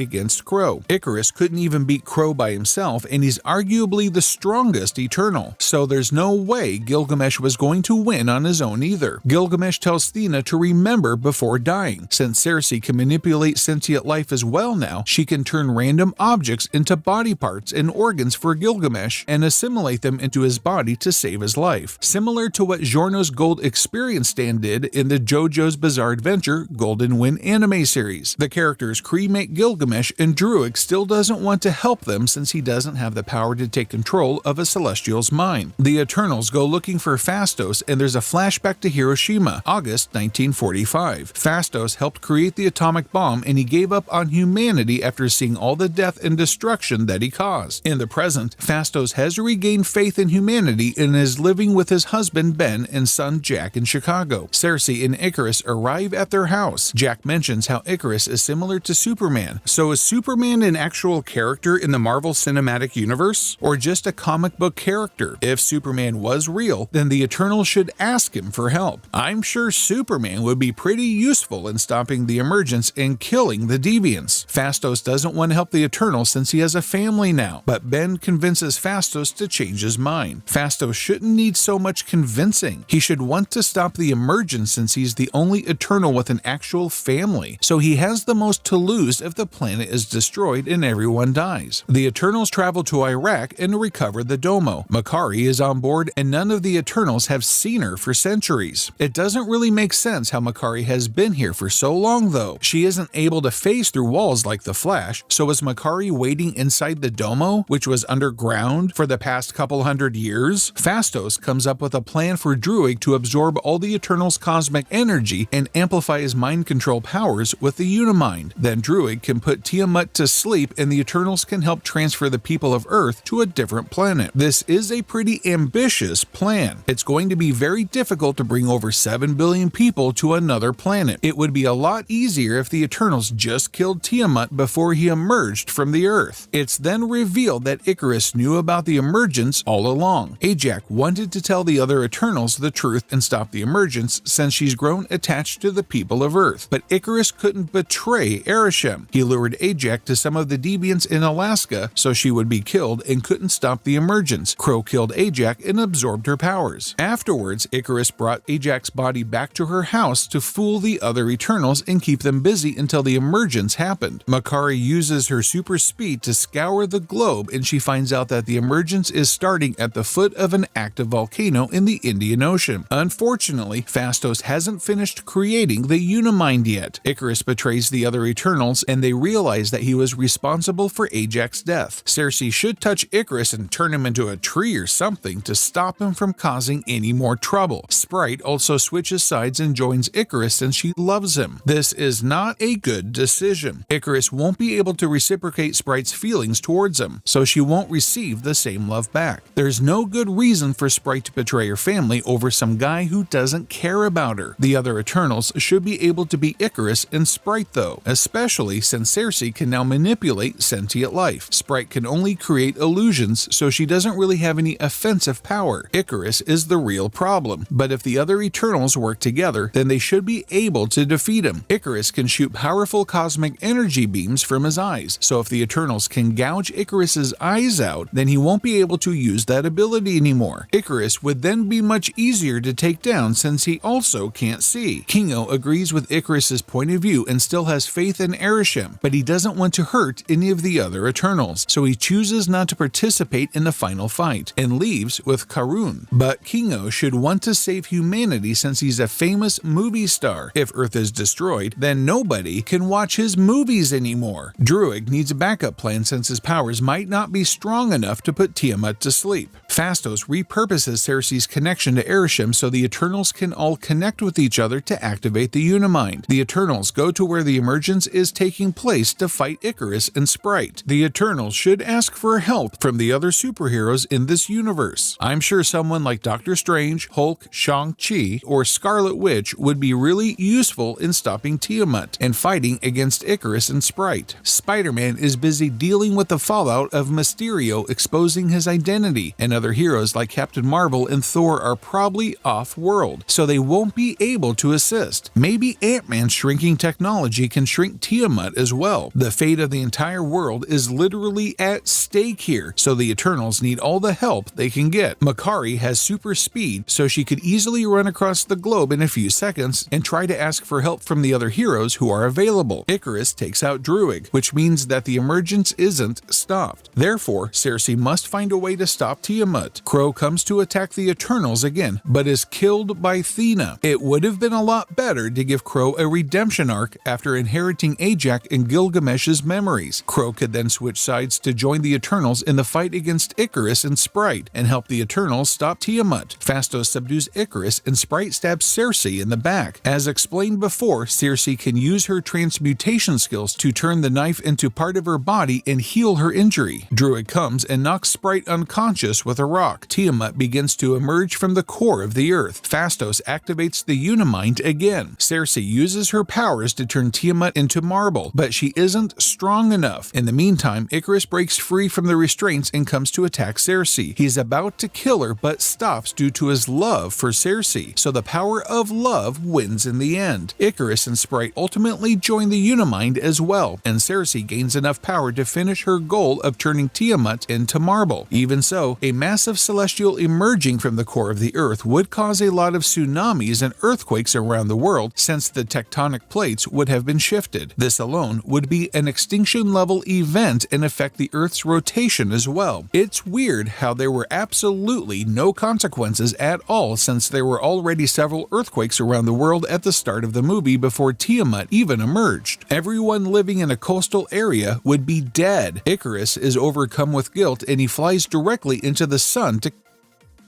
against Crow. Icarus couldn't even beat Crow by himself, and he's arguably the strongest Eternal, so there's no way Gilgamesh was going to win on his own either. Gilgamesh tells Thena to remember before dying. Since Cersei can manipulate sentient life as well now, she can turn random objects into body parts and organs for Gilgamesh and assimilate them into his body to save his life. Similar to what Giorno's Gold Experience Stand did in the JoJo's Bizarre Adventure Golden Wind anime series. The characters cremate Gilgamesh and Druig still doesn't want to help them since he doesn't have the power to take control of a Celestial's mind. The Eternals go looking for Phastos and there's a flashback to Hiroshima, August 1945. Phastos helped create the atomic bomb and he gave up on humanity after seeing all the death and destruction that he caused. In the present, Phastos has regained faith in humanity and is living with his husband Ben and son Jack in Chicago. Cersei and Icarus arrive at their house. Jack mentions how Icarus is similar to Superman. So is Superman an actual character in the Marvel Cinematic Universe? Or just a comic book character? If Superman was real, then the Eternals should ask him for help. I'm sure Superman would be pretty useful in stopping the emergence and killing the deviants. Phastos doesn't want to help the Eternals since he has a family now, but Ben convinces Phastos to change his mind. Phastos shouldn't need so much convincing. He should want to stop the emergence since he's the only Eternal with an actual family, so he has the most to lose if the planet is destroyed and everyone dies. The Eternals travel to Iraq and recover the Domo. Makkari is on board and none of the Eternals have seen her for centuries. It doesn't really make sense how Makkari has been here for so long though. She isn't able to phase through walls like the Flash, so is Makkari waiting inside the Domo, which was underground for the past couple hundred years? Phastos comes up with a plan for Druig to absorb all the Eternals' cosmic energy and amplify his mind control powers with the Unimind. Then Druig can put Tiamat to sleep and the Eternals can help transfer the people of Earth to a different planet. This is a pretty ambitious plan. It's going to be very difficult to bring over 7 billion people to another planet. It would be a lot easier if the Eternals just killed Tiamat before he emerged from the Earth. It's then revealed that Icarus knew about the emergence all along. Ajax wanted to tell the other Eternals the truth and stop the emergence since she's grown attached to the people of Earth, but Icarus couldn't betray Arishem. He lured Ajax to some of the deviants in Alaska so she would be killed and couldn't stop the emergence. Crow killed Ajax and absorbed her powers. Afterwards, Icarus brought Ajax's body back to her house to fool the other Eternals and keep them busy until the emergence happened. Makkari uses her super speed to scour the globe and she finds out that the emergence is starting at the foot of an active volcano in the Indian Ocean. Unfortunately, Phastos hasn't finished creating the Unimind yet. Icarus betrays the other Eternals and they realize that he was responsible for Ajax's death. Cersei should touch Icarus and turn him into a tree or something to stop him from causing any more trouble. Sprite also switches sides and joins Icarus since she loves him. This is not a good decision. Icarus won't be able to reciprocate Sprite's feelings towards him, so she won't receive the same love back. There's no good reason for Sprite to betray her family over some guy who doesn't care about her. The other Eternals should be able to be Icarus and Sprite though, especially since Cersei can now manipulate sentient life. Sprite can only create illusions, so she doesn't really have any offensive power. Icarus is the real problem, but if the other Eternals work together, then they should be able to defeat him. Icarus can shoot powerful cosmic energy beams from his eyes, so if the Eternals can gouge Icarus's eyes out, then he won't be able to use that ability anymore. Icarus would then be much easier to take down since he also can't see. Kingo agrees with Icarus's point of view and still has faith in Arishem, but he doesn't want to hurt any of the other Eternals, so he chooses not to participate in the final fight and leaves with Karun. But Kingo should want to save humanity since he's a famous movie star. If Earth is destroyed, then nobody can watch his movies anymore. Druig needs a backup plan since his powers might not be strong enough to put Tiamat to sleep. Phastos repurposes Cersei's connection to Arishem so the Eternals can all connect with each other to activate the Unimind. The Eternals go to where the emergence is taking place to fight Icarus and Sprite. The Eternals should ask for help from the other superheroes in this universe. I'm sure someone like Doctor Strange, Hulk, Shang-Chi, or Scarlet Witch would be really useful in stopping Tiamat and fighting against Icarus and Sprite. Spider-Man is busy dealing with the fallout of Mysterio exposing his identity, and other heroes like Captain Marvel and Thor are probably off-world, so they won't be able to assist. Maybe Ant-Man's shrinking technology can shrink Tiamat as well. The fate of the entire world is literally at stake here, so the Eternals need all the help they can get. Makkari has super speed, so she could easily run across the globe in a few seconds and try to ask for help from the other heroes who are available. Icarus takes out Druig, which means that the emergence isn't stopped. Therefore, Cersei must find a way to stop Tiamat. Crow comes to attack the Eternals again, but is killed by Thena. It would have been a lot better to give Crow a redemption arc after inheriting Ajax and Gilgamesh's memories. Crow could then switch sides to join the Eternals in the fight against Icarus and Sprite and help the Eternals stop Tiamat. Phastos subdues Icarus and Sprite stabs Cersei in the back. As explained before, Cersei can use her transmutation skills to turn the knife into part of her body and heal her injury. Druig comes and knocks Sprite unconscious with a rock. Tiamat begins to emerge from the core of the earth. Phastos activates the Unimind again. Cersei uses her powers to turn Tiamat into marble, but she isn't strong enough. In the meantime, Icarus breaks free from the restraints and comes to attack Cersei. He's about to kill her, but stops due to his love for Cersei, so the power of love wins in the end. Icarus and Sprite ultimately join the Unimind as well, and Cersei gains enough power to finish her goal of turning Tiamat into marble. Even so, a massive celestial emerging from the core of the Earth would cause a lot of tsunamis and earthquakes around the world since the tectonic plates would have been shifted. This alone would be an extinction-level event and affect the Earth's rotation as well. It's weird how there were absolutely no consequences at all since there were already several earthquakes around the world at the start of the movie before Tiamat even emerged. Everyone living in a coastal area would be dead. Icarus is overcome with guilt and he flies directly into the sun to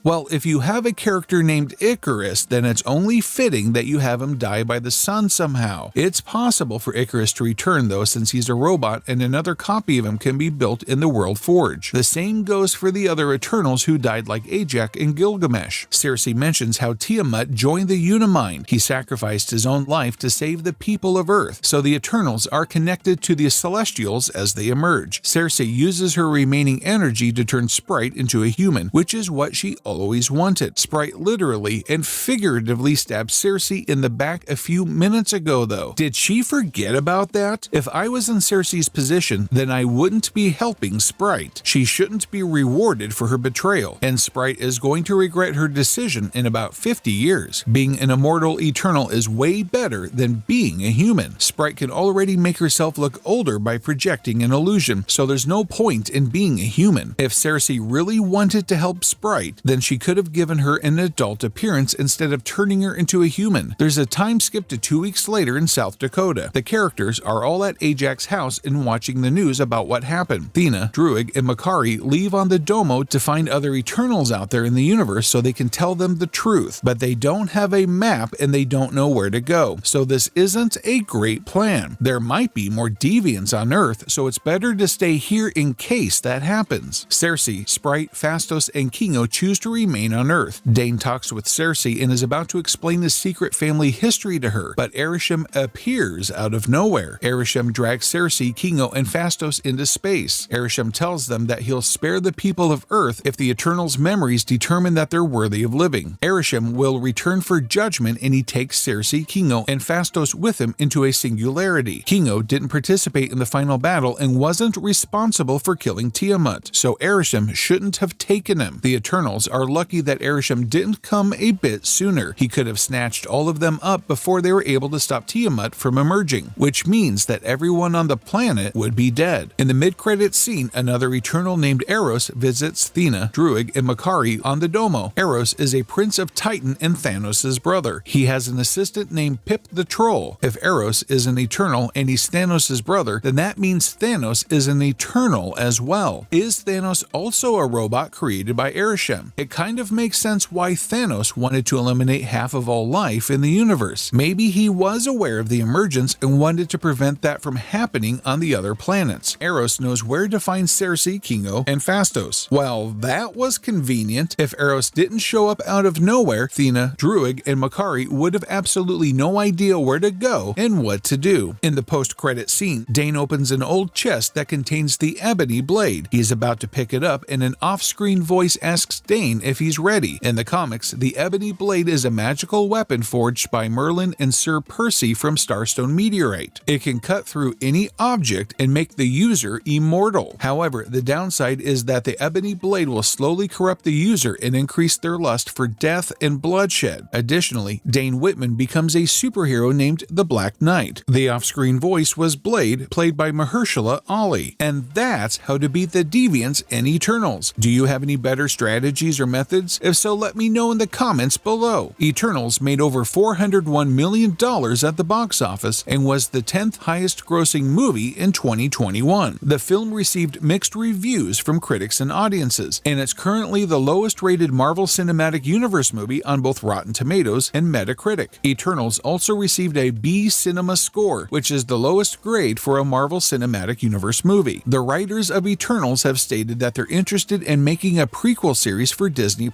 Well, if you have a character named Icarus, then it's only fitting that you have him die by the sun somehow. It's possible for Icarus to return though, since he's a robot and another copy of him can be built in the World Forge. The same goes for the other Eternals who died like Ajax and Gilgamesh. Cersei mentions how Tiamat joined the Unimind. He sacrificed his own life to save the people of Earth, so the Eternals are connected to the Celestials as they emerge. Cersei uses her remaining energy to turn Sprite into a human, which is what she always wanted. Sprite literally and figuratively stabbed Cersei in the back a few minutes ago though. Did she forget about that? If I was in Cersei's position, then I wouldn't be helping Sprite. She shouldn't be rewarded for her betrayal, and Sprite is going to regret her decision in about 50 years. Being an immortal Eternal is way better than being a human. Sprite can already make herself look older by projecting an illusion, so there's no point in being a human. If Cersei really wanted to help Sprite, then she could have given her an adult appearance instead of turning her into a human. There's a time skip to 2 weeks later in South Dakota. The characters are all at Ajax's house and watching the news about what happened. Thena, Druig, and Makari leave on the Domo to find other Eternals out there in the universe so they can tell them the truth, but they don't have a map and they don't know where to go, so this isn't a great plan. There might be more deviants on Earth, so it's better to stay here in case that happens. Cersei, Sprite, Phastos, and Kingo choose to remain on Earth. Dane talks with Cersei and is about to explain the secret family history to her, but Arishem appears out of nowhere. Arishem drags Cersei, Kingo, and Phastos into space. Arishem tells them that he'll spare the people of Earth if the Eternals' memories determine that they're worthy of living. Arishem will return for judgment and he takes Cersei, Kingo, and Phastos with him into a singularity. Kingo didn't participate in the final battle and wasn't responsible for killing Tiamat, so Arishem shouldn't have taken him. The Eternals are lucky that Arishem didn't come a bit sooner. He could have snatched all of them up before they were able to stop Tiamat from emerging, which means that everyone on the planet would be dead. In the mid-credits scene, another Eternal named Eros visits Thena, Druig, and Makari on the Domo. Eros is a prince of Titan and Thanos' brother. He has an assistant named Pip the Troll. If Eros is an Eternal and he's Thanos' brother, then that means Thanos is an Eternal as well. Is Thanos also a robot created by Arishem? It kind of makes sense why Thanos wanted to eliminate half of all life in the universe. Maybe he was aware of the emergence and wanted to prevent that from happening on the other planets. Eros knows where to find Cersei, Kingo, and Phastos. Well, that was convenient. If Eros didn't show up out of nowhere, Thena, Druig, and Makari would have absolutely no idea where to go and what to do. In the post-credit scene, Dane opens an old chest that contains the ebony blade. He's about to pick it up and an off-screen voice asks Dane if he's ready. In the comics, the ebony blade is a magical weapon forged by Merlin and Sir Percy from Starstone Meteorite. It can cut through any object and make the user immortal. However, the downside is that the ebony blade will slowly corrupt the user and increase their lust for death and bloodshed. Additionally, Dane Whitman becomes a superhero named the Black Knight. The off-screen voice was Blade, played by Mahershala Ali. And that's how to beat the deviants in Eternals. Do you have any better strategies or methods? If so, let me know in the comments below. Eternals made over $401 million at the box office and was the 10th highest grossing movie in 2021. The film received mixed reviews from critics and audiences, and it's currently the lowest rated Marvel Cinematic Universe movie on both Rotten Tomatoes and Metacritic. Eternals also received a B Cinema score, which is the lowest grade for a Marvel Cinematic Universe movie. The writers of Eternals have stated that they're interested in making a prequel series for Disney+.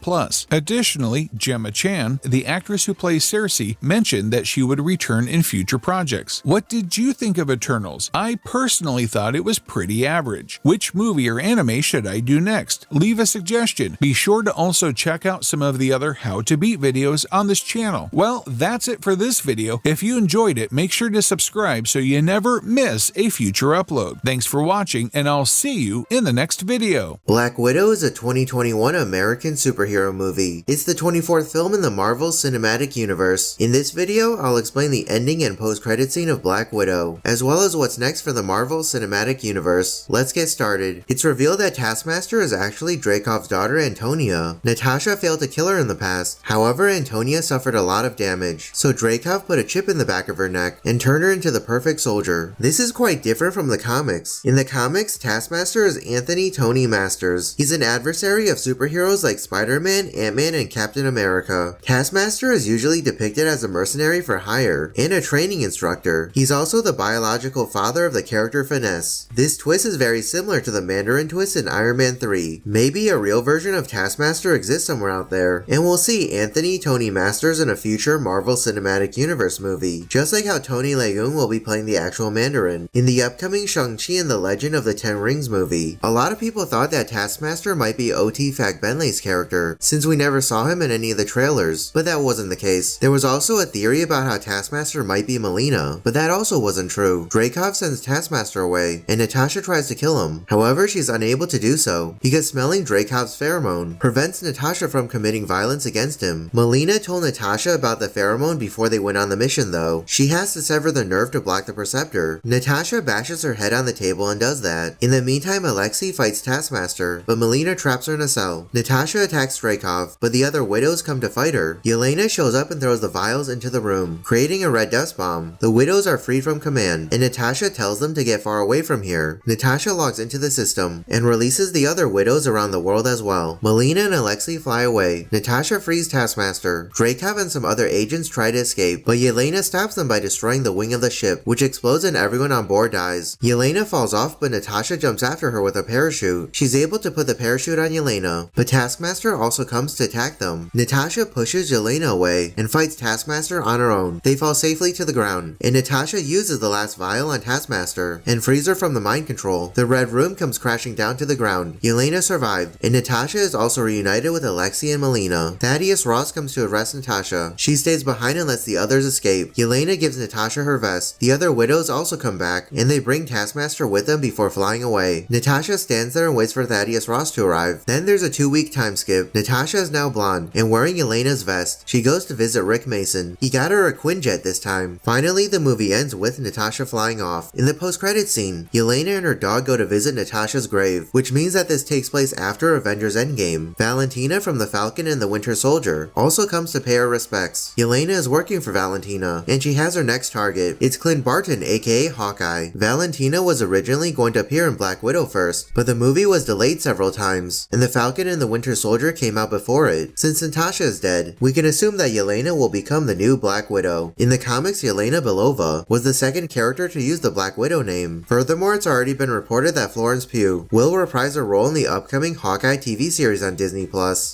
Additionally, Gemma Chan, the actress who plays Cersei, mentioned that she would return in future projects. What did you think of Eternals? I personally thought it was pretty average. Which movie or anime should I do next? Leave a suggestion. Be sure to also check out some of the other How to Beat videos on this channel. Well, that's it for this video. If you enjoyed it, make sure to subscribe so you never miss a future upload. Thanks for watching, and I'll see you in the next video. Black Widow is a 2021 American superhero movie. It's the 24th film in the Marvel Cinematic Universe. In this video, I'll explain the ending and post-credit scene of Black Widow, as well as what's next for the Marvel Cinematic Universe. Let's get started. It's revealed that Taskmaster is actually Dreykov's daughter Antonia. Natasha failed to kill her in the past. However, Antonia suffered a lot of damage, so Dreykov put a chip in the back of her neck and turned her into the perfect soldier. This is quite different from the comics. In the comics, Taskmaster is Anthony Tony Masters. He's an adversary of superheroes like Spider-Man, Ant-Man, and Captain America. Taskmaster is usually depicted as a mercenary for hire and a training instructor. He's also the biological father of the character Finesse. This twist is very similar to the Mandarin twist in Iron Man 3. Maybe a real version of Taskmaster exists somewhere out there, and we'll see Anthony Tony Masters in a future Marvel Cinematic Universe movie, just like how Tony Leung will be playing the actual Mandarin in the upcoming Shang-Chi and the Legend of the Ten Rings movie. A lot of people thought that Taskmaster might be O.T. Fagbenley's character, since we never saw him in any of the trailers, but that wasn't the case. There was also a theory about how Taskmaster might be Melina, but that also wasn't true. Dreykov sends Taskmaster away, and Natasha tries to kill him. However, she's unable to do so, because smelling Dreykov's pheromone prevents Natasha from committing violence against him. Melina told Natasha about the pheromone before they went on the mission though. She has to sever the nerve to block the Perceptor. Natasha bashes her head on the table and does that. In the meantime, Alexei fights Taskmaster, but Melina traps her in a cell. Natasha attacks Dreykov, but the other widows come to fight her. Yelena shows up and throws the vials into the room, creating a red dust bomb. The widows are freed from command, and Natasha tells them to get far away from here. Natasha logs into the system and releases the other widows around the world as well. Melina and Alexei fly away. Natasha frees Taskmaster. Dreykov and some other agents try to escape, but Yelena stops them by destroying the wing of the ship, which explodes and everyone on board dies. Yelena falls off, but Natasha jumps after her with a parachute. She's able to put the parachute on Yelena, but Taskmaster also comes to attack them. Natasha pushes Yelena away and fights Taskmaster on her own. They fall safely to the ground, and Natasha uses the last vial on Taskmaster and frees her from the mind control. The red room comes crashing down to the ground. Yelena survived, and Natasha is also reunited with Alexei and Melina. Thaddeus Ross comes to arrest Natasha. She stays behind and lets the others escape. Yelena gives Natasha her vest. The other widows also come back, and they bring Taskmaster with them before flying away. Natasha stands there and waits for Thaddeus Ross to arrive. Then there's a 2-week time skip. Natasha is now blonde and wearing Yelena's vest. She goes to visit Rick Mason. He got her a Quinjet this time. Finally, the movie ends with Natasha flying off. In the post-credit scene, Yelena and her dog go to visit Natasha's grave, which means that this takes place after Avengers Endgame. Valentina from The Falcon and the Winter Soldier also comes to pay her respects. Yelena is working for Valentina, and she has her next target. It's Clint Barton, aka Hawkeye. Valentina was originally going to appear in Black Widow first, but the movie was delayed several times, and The Falcon and the Winter Soldier came out before it. Since Natasha is dead, we can assume that Yelena will become the new Black Widow. In the comics, Yelena Belova was the second character to use the Black Widow name. Furthermore, it's already been reported that Florence Pugh will reprise her role in the upcoming Hawkeye TV series on Disney+.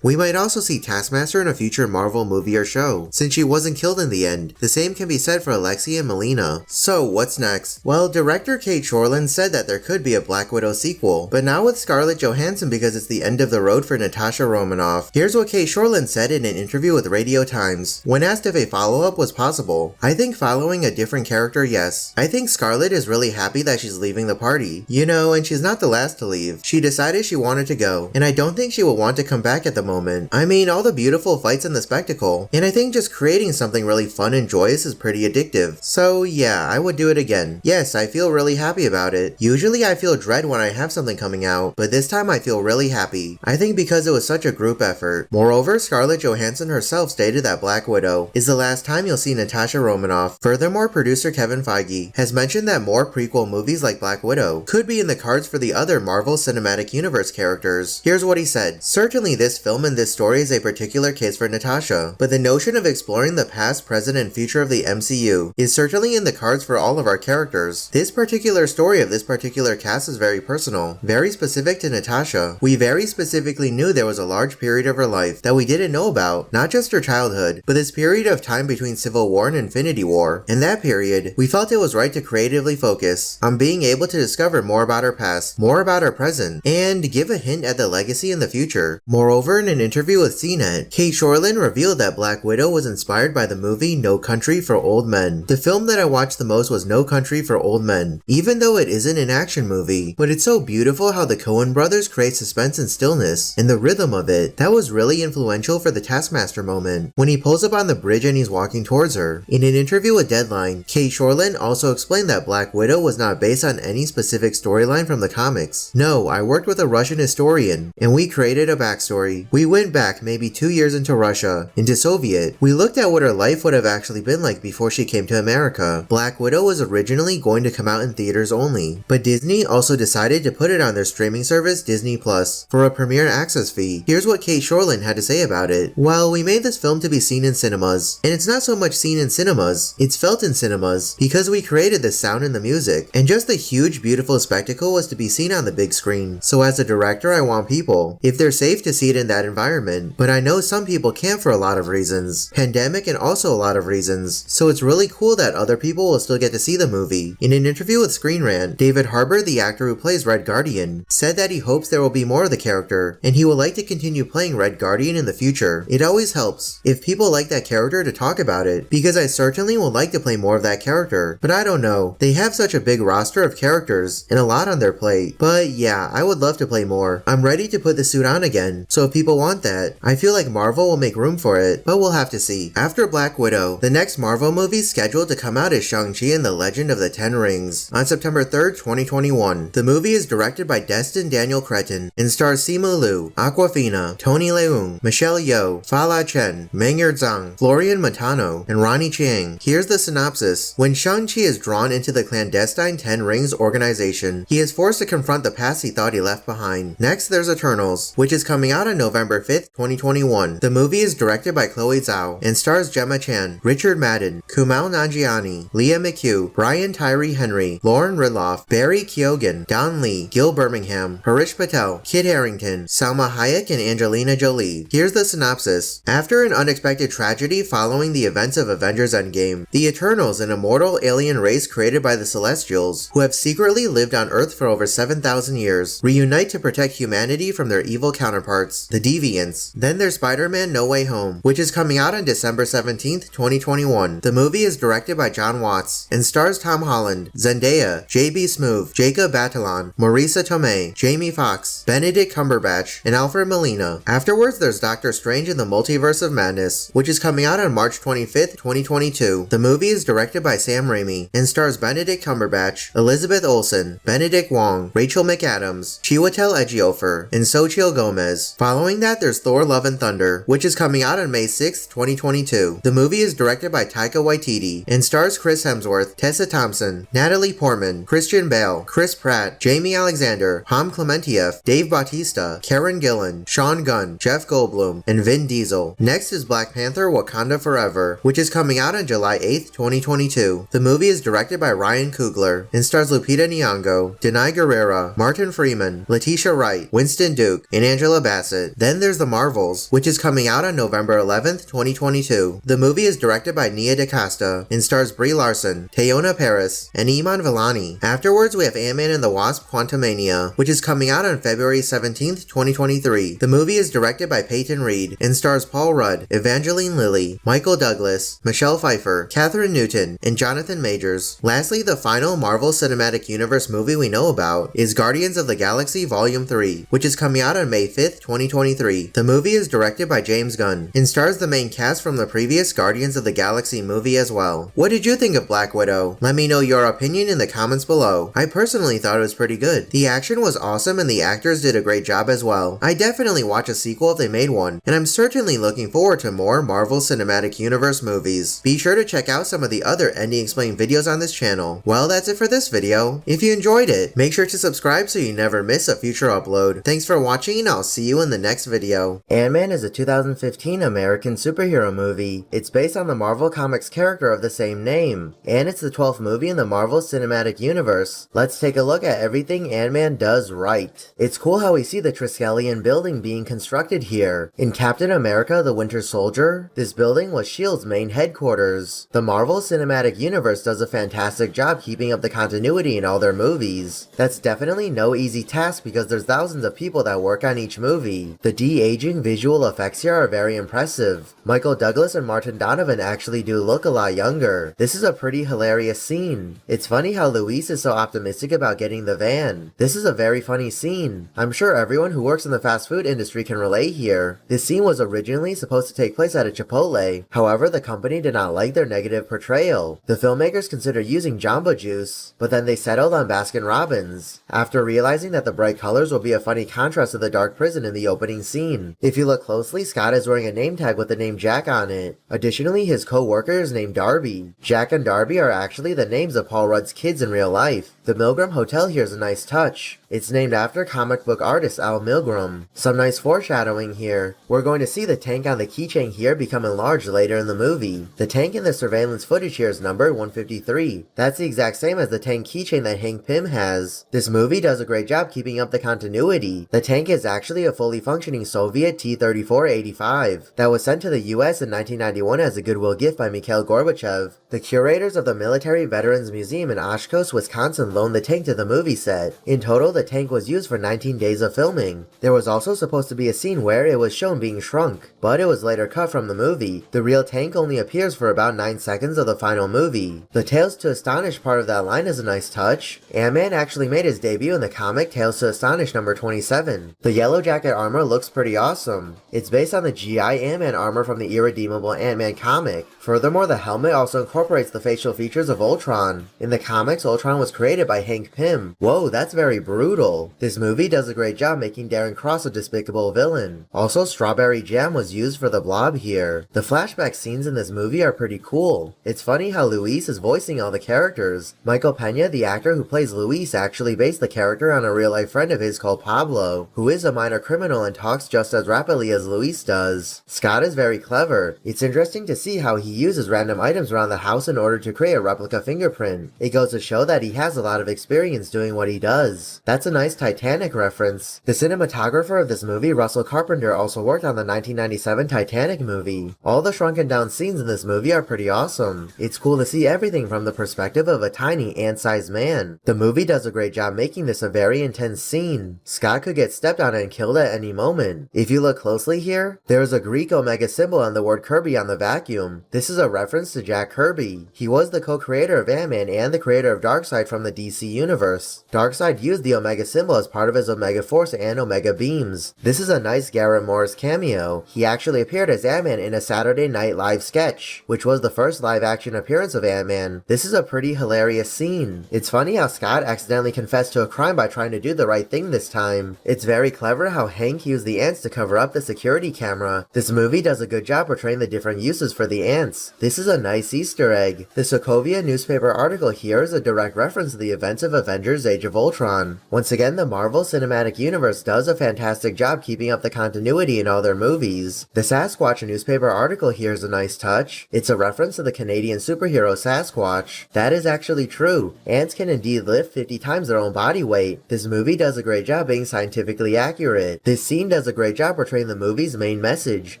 We might also see Taskmaster in a future Marvel movie or show, since she wasn't killed in the end. The same can be said for Alexei and Melina. So, what's next? Well, director Kate Shortland said that there could be a Black Widow sequel, but not with Scarlett Johansson because it's the end of the road for Natasha Romanoff. Here's what Kate Shortland said in an interview with Radio Times. When asked if a follow-up was possible, I think following a different character, yes. I think Scarlett is really happy that she's leaving the party. You know, and she's not the last to leave. She decided she wanted to go, and I don't think she will want to come back at the moment. I mean, all the beautiful fights and the spectacle, and I think just creating something really fun and joyous is pretty addictive. So yeah, I would do it again. Yes, I feel really happy about it. Usually I feel dread when I have something coming out, but this time I feel really happy. I think because it was such a group effort. Moreover, Scarlett Johansson herself stated that Black Widow is the last time you'll see Natasha Romanoff. Furthermore, producer Kevin Feige has mentioned that more prequel movies like Black Widow could be in the cards for the other Marvel Cinematic Universe characters. Here's what he said. Certainly this film and this story is a particular case for Natasha, but the notion of exploring the past, present, and future of the MCU is certainly in the cards for all of our characters. This particular story of this particular cast is very personal, very specific to Natasha. We very specifically knew there was was a large period of her life that we didn't know about, not just her childhood, but this period of time between Civil War and Infinity War. In that period, we felt it was right to creatively focus on being able to discover more about her past, more about her present, and give a hint at the legacy in the future. Moreover, in an interview with CNET, Kate Shortland revealed that Black Widow was inspired by the movie No Country for Old Men. The film that I watched the most was No Country for Old Men, even though it isn't an action movie, but it's so beautiful how the Coen brothers create suspense and stillness, and the rhythm of it, that was really influential for the Taskmaster moment, when he pulls up on the bridge and he's walking towards her. In an interview with Deadline, Kate Shortland also explained that Black Widow was not based on any specific storyline from the comics. No, I worked with a Russian historian, and we created a backstory. We went back maybe 2 years into Russia, into Soviet. We looked at what her life would have actually been like before she came to America. Black Widow was originally going to come out in theaters only, but Disney also decided to put it on their streaming service Disney Plus for a premiere access fee. Here's what Kate Shortland had to say about it. Well, we made this film to be seen in cinemas, and it's not so much seen in cinemas, it's felt in cinemas, because we created the sound and the music, and just the huge beautiful spectacle was to be seen on the big screen. So as a director, I want people, if they're safe, to see it in that environment, but I know some people can't for a lot of reasons, pandemic and also a lot of reasons, so it's really cool that other people will still get to see the movie. In an interview with Screen Rant, David Harbour, the actor who plays Red Guardian, said that he hopes there will be more of the character, and he would like to continue playing Red Guardian in the future. It always helps if people like that character to talk about it, because I certainly would like to play more of that character, but I don't know, they have such a big roster of characters and a lot on their plate. But yeah, I would love to play more. I'm ready to put the suit on again, so if people want that, I feel like Marvel will make room for it, but we'll have to see. After Black Widow, the next Marvel movie scheduled to come out is Shang-Chi and the Legend of the Ten Rings on September 3rd, 2021. The movie is directed by Destin Daniel Cretton and stars Simu Liu, Awkwafina, Tony Leung, Michelle Yeoh, Fa La Chen, Meng'er Zhang, Florian Matano, and Ronnie Chiang. Here's the synopsis. When Shang-Chi is drawn into the clandestine Ten Rings organization, he is forced to confront the past he thought he left behind. Next, there's Eternals, which is coming out on November 5th, 2021. The movie is directed by Chloe Zhao and stars Gemma Chan, Richard Madden, Kumail Nanjiani, Leah McHugh, Brian Tyree Henry, Lauren Ridloff, Barry Keoghan, Don Lee, Gil Birmingham, Harish Patel, Kit Harington, Salma Hayek, and Angelina Jolie. Here's the synopsis. After an unexpected tragedy following the events of Avengers Endgame, the Eternals, an immortal alien race created by the Celestials, who have secretly lived on Earth for over 7,000 years, reunite to protect humanity from their evil counterparts, the Deviants. Then there's Spider-Man No Way Home, which is coming out on December 17th, 2021. The movie is directed by John Watts and stars Tom Holland, Zendaya, J.B. Smoove, Jacob Batalon, Marisa Tomei, Jamie Foxx, Benedict Cumberbatch, and Alfred Molina. Afterwards, there's Doctor Strange in the Multiverse of Madness, which is coming out on March 25th, 2022. The movie is directed by Sam Raimi and stars Benedict Cumberbatch, Elizabeth Olsen, Benedict Wong, Rachel McAdams, Chiwetel Ejiofor, and Xochitl Gomez. Following that, there's Thor Love and Thunder, which is coming out on May 6th, 2022. The movie is directed by Taika Waititi and stars Chris Hemsworth, Tessa Thompson, Natalie Portman, Christian Bale, Chris Pratt, Jamie Alexander, Ham Clementieff, Dave Bautista, Karen Gillan, Sean Gunn, Jeff Goldblum, and Vin Diesel. Next is Black Panther Wakanda Forever, which is coming out on July 8th, 2022. The movie is directed by Ryan Coogler and stars Lupita Nyong'o, Denai Guerrera, Martin Freeman, Letitia Wright, Winston Duke, and Angela Bassett. Then there's The Marvels, which is coming out on November 11th, 2022. The movie is directed by Nia DaCosta and stars Brie Larson, Teyonah Parris, and Iman Vellani. Afterwards, we have Ant-Man and the Wasp Quantumania, which is coming out on February 17th, 2023. The movie is directed by Peyton Reed and stars Paul Rudd, Evangeline Lilly, Michael Douglas, Michelle Pfeiffer, Catherine Newton, and Jonathan Majors. Lastly, the final Marvel Cinematic Universe movie we know about is Guardians of the Galaxy Volume 3, which is coming out on May 5th, 2023. The movie is directed by James Gunn and stars the main cast from the previous Guardians of the Galaxy movie as well. What did you think of Black Widow? Let me know your opinion in the comments below. I personally thought it was pretty good. The action was awesome and the actors did a great job as well. I definitely watch a sequel if they made one, and I'm certainly looking forward to more Marvel Cinematic Universe movies. Be sure to check out some of the other Ending Explained videos on this channel. Well, that's it for this video. If you enjoyed it, make sure to subscribe so you never miss a future upload. Thanks for watching and I'll see you in the next video. Ant-Man is a 2015 American superhero movie. It's based on the Marvel Comics character of the same name, and it's the 12th movie in the Marvel Cinematic Universe. Let's take a look at everything Ant-Man does right. It's cool how we see the Triskelion build building being constructed here. In Captain America the Winter Soldier, this building was S.H.I.E.L.D.'s main headquarters. The Marvel Cinematic Universe does a fantastic job keeping up the continuity in all their movies. That's definitely no easy task because there's thousands of people that work on each movie. The de-aging visual effects here are very impressive. Michael Douglas and Martin Donovan actually do look a lot younger. This is a pretty hilarious scene. It's funny how Luis is so optimistic about getting the van. This is a very funny scene. I'm sure everyone who works in the fast food industry can relate here. This scene was originally supposed to take place at a Chipotle. However, the company did not like their negative portrayal. The filmmakers considered using Jamba Juice, but then they settled on Baskin Robbins, after realizing that the bright colors will be a funny contrast to the dark prison in the opening scene. If you look closely, Scott is wearing a name tag with the name Jack on it. Additionally, his co-worker is named Darby. Jack and Darby are actually the names of Paul Rudd's kids in real life. The Milgram Hotel here is a nice touch. It's named after comic book artist Al Milgrom. Some nice foreshadowing here. We're going to see the tank on the keychain here become enlarged later in the movie. The tank in the surveillance footage here is numbered 153. That's the exact same as the tank keychain that Hank Pym has. This movie does a great job keeping up the continuity. The tank is actually a fully functioning Soviet T-34-85 that was sent to the US in 1991 as a goodwill gift by Mikhail Gorbachev. The curators of the Military Veterans Museum in Oshkosh, Wisconsin loaned the tank to the movie set. In total, the tank was used for 19 days of filming. There was also supposed to be a scene where it was shown being shrunk, but it was later cut from the movie. The real tank only appears for about 9 seconds of the final movie. The Tales to Astonish part of that line is a nice touch. Ant-Man actually made his debut in the comic Tales to Astonish number 27. The yellow jacket armor looks pretty awesome. It's based on the GI Ant-Man armor from the Irredeemable Ant-Man comic. Furthermore, the helmet also incorporates the facial features of Ultron. In the comics, Ultron was created by Hank Pym. Whoa, that's very brutal. This movie does a great job making Darren Cross a despicable villain. Also, strawberry jam was used for the blob here. The flashback scenes in this movie are pretty cool. It's funny how Luis is voicing all the characters. Michael Pena, the actor who plays Luis, actually based the character on a real-life friend of his called Pablo, who is a minor criminal and talks just as rapidly as Luis does. Scott is very clever. It's interesting to see how he uses random items around the house in order to create a replica fingerprint. It goes to show that he has a lot of experience doing what he does. That's a nice Titanic reference. The cinematographer of this movie, Russell Carpenter, also worked on the 1997 Titanic movie. All the shrunken down scenes in this movie are pretty awesome. It's cool to see everything from the perspective of a tiny ant-sized man. The movie does a great job making this a very intense scene. Scott could get stepped on and killed at any moment. If you look closely here, there is a Greek omega symbol and the word Kirby on the vacuum. This is a reference to Jack Kirby. He was the co-creator of Ant-Man and the creator of Darkseid from the DC Universe. Darkseid used the Omega symbol as part of his Omega Force and Omega Beams. This is a nice Garrett Morris cameo. He actually appeared as Ant-Man in a Saturday Night Live sketch, which was the first live-action appearance of Ant-Man. This is a pretty hilarious scene. It's funny how Scott accidentally confessed to a crime by trying to do the right thing this time. It's very clever how Hank used the ants to cover up the security camera. This movie does a good job portraying the different uses for the ants. This is a nice Easter egg. The Sokovia newspaper article here is a direct reference to the events of Avengers Age of Ultron. Once again, the Marvel Cinematic Universe does a fantastic job keeping up the continuity in all their movies. The Sasquatch newspaper article here is a nice touch. It's a reference to the Canadian superhero Sasquatch. That is actually true. Ants can indeed lift 50 times their own body weight. This movie does a great job being scientifically accurate. This scene does a great job portraying the movie's main message.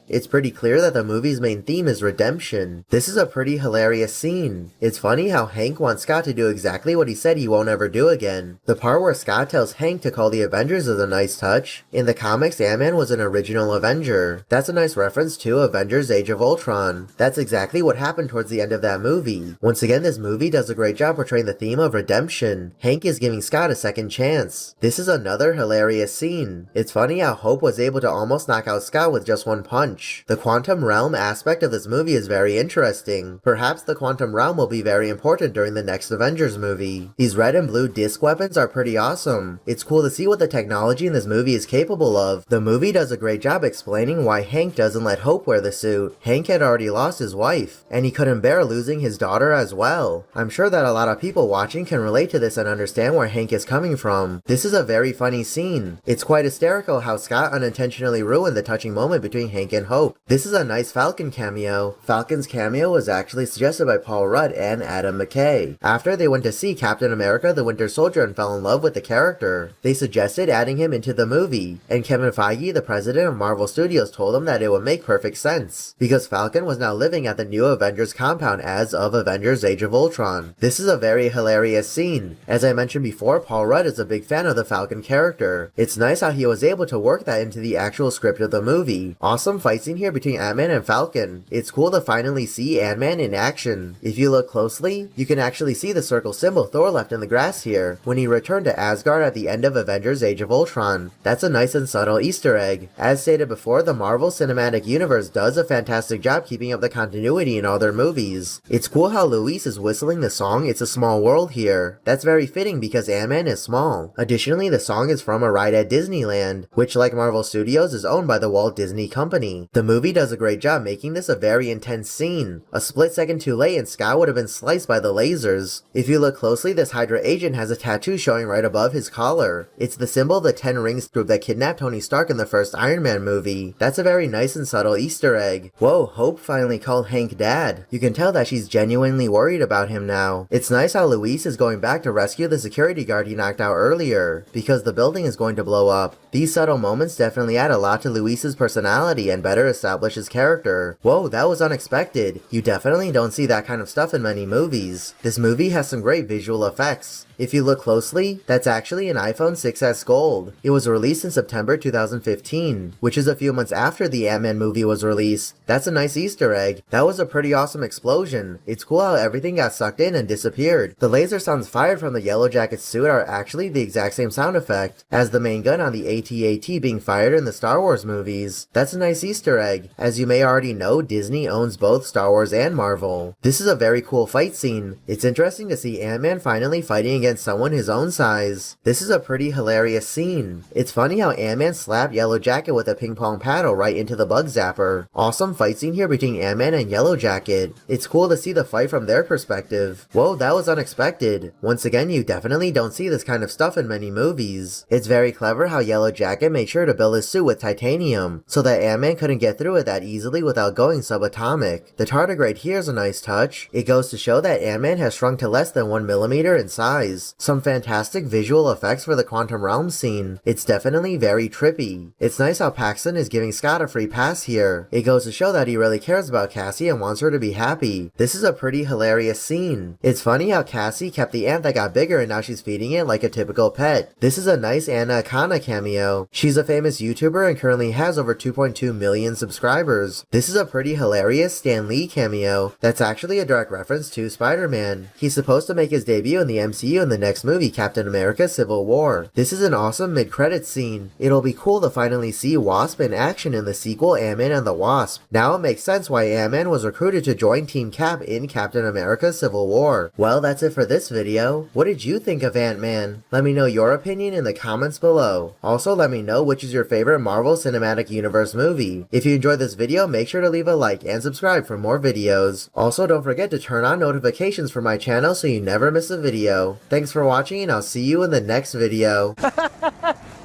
It's pretty clear that the movie's main theme is redemption. This is a pretty hilarious scene. It's funny how Hank wants Scott to do exactly what he said he won't ever do again. The part where Scott tells Hank to call the Avengers is a nice touch. In the comics, Ant-Man was an original Avenger. That's a nice reference to Avengers Age of Ultron. That's exactly what happened towards the end of that movie. Once again, this movie does a great job portraying the theme of redemption. Hank is giving Scott a second chance. This is another hilarious scene. It's funny how Hope was able to almost knock out Scott with just one punch. The quantum realm aspect of this movie is very interesting. Perhaps the quantum realm will be very important during the next Avengers movie. These red and blue disc weapons are pretty awesome. It's cool to see what the technology in this movie is capable of. The movie does a great job explaining why Hank doesn't let Hope wear the suit. Hank had already lost his wife, and he couldn't bear losing his daughter as well. I'm sure that a lot of people watching can relate to this and understand where Hank is coming from. This is a very funny scene. It's quite hysterical how Scott unintentionally ruined the touching moment between Hank and Hope. This is a nice Falcon cameo. Falcon's cameo was actually suggested by Paul Rudd and Adam McKay. After they went to see Captain America the Winter Soldier and fell in love with the character, they suggested adding him into the movie. and Kevin Feige, the president of Marvel Studios, told him that it would make perfect sense, because Falcon was now living at the new Avengers compound as of Avengers Age of Ultron. This is a very hilarious scene. As I mentioned before, Paul Rudd is a big fan of the Falcon character. It's nice how he was able to work that into the actual script of the movie. Awesome fight scene here between Ant-Man and Falcon. It's cool to finally see Ant-Man in action. If you look closely, you can actually see the circle symbol Thor left in the grass here when he returned to Asgard at the end of Avengers Age of Ultron. That's a nice and subtle Easter egg. As stated before, the Marvel Cinematic Universe does a fantastic job keeping up the continuity in all their movies. It's cool how Luis is whistling the song It's a Small World here. That's very fitting because Ant-Man is small. Additionally, the song is from a ride at Disneyland, which like Marvel Studios is owned by the Walt Disney Company. The movie does a great job making this a very intense scene. A split second too late and Scott would have been sliced by the lasers. If you look closely, this Hydra agent has a tattoo showing right above his collar. It's the symbol of the 10 Rings group that kidnapped Tony Stark in the first Iron Man movie. That's a very nice and subtle Easter egg. Whoa, Hope finally called Hank Dad. You can tell that she's genuinely worried about him now. It's nice how Luis is going back to rescue the security guard he knocked out earlier, because the building is going to blow up. These subtle moments definitely add a lot to Luis's personality and better establish his character. Whoa, that was unexpected. You definitely don't see that kind of stuff in many movies. This movie has some great visual effects. If you look closely, that's actually an iPhone 6s Gold. It was released in September 2015, which is a few months after the Ant-Man movie was released. That's a nice Easter egg. That was a pretty awesome explosion. It's cool how everything got sucked in and disappeared. The laser sounds fired from the Yellow Jacket's suit are actually the exact same sound effect as the main gun on the AT-AT being fired in the Star Wars movies. That's a nice Easter egg. As you may already know, Disney owns both Star Wars and Marvel. This is a very cool fight scene. It's interesting to see Ant-Man finally fighting against someone his own size. This is a pretty hilarious scene. It's funny how Ant-Man slapped Yellow Jacket with a ping pong paddle right into the bug zapper. Awesome fight scene here between Ant-Man and Yellow Jacket. It's cool to see the fight from their perspective. Whoa, that was unexpected. Once again, you definitely don't see this kind of stuff in many movies. It's very clever how Yellow Jacket made sure to build his suit with titanium, so that Ant-Man couldn't get through it that easily without going subatomic. The tardigrade here is a nice touch. It goes to show that Ant-Man has shrunk to less than 1mm in size. Some fantastic visual effects for the Quantum Realm scene. It's definitely very trippy. It's nice how Paxton is giving Scott a free pass here. It goes to show that he really cares about Cassie and wants her to be happy. This is a pretty hilarious scene. It's funny how Cassie kept the ant that got bigger and now she's feeding it like a typical pet. This is a nice Anna Akana cameo. She's a famous YouTuber and currently has over 2.2 million subscribers. This is a pretty hilarious Stan Lee cameo. That's actually a direct reference to Spider-Man. He's supposed to make his debut in the MCU in the next movie, Captain America Civil War. This is an awesome mid-credits scene. It'll be cool to finally see Wasp in action in the sequel Ant-Man and the Wasp. Now it makes sense why Ant-Man was recruited to join Team Cap in Captain America Civil War. Well, that's it for this video. What did you think of Ant-Man? Let me know your opinion in the comments below. Also, let me know which is your favorite Marvel Cinematic Universe movie. If you enjoyed this video, make sure to leave a like and subscribe for more videos. Also, don't forget to turn on notifications for my channel so you never miss a video. Thanks for watching and I'll see you in the next video.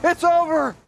It's over!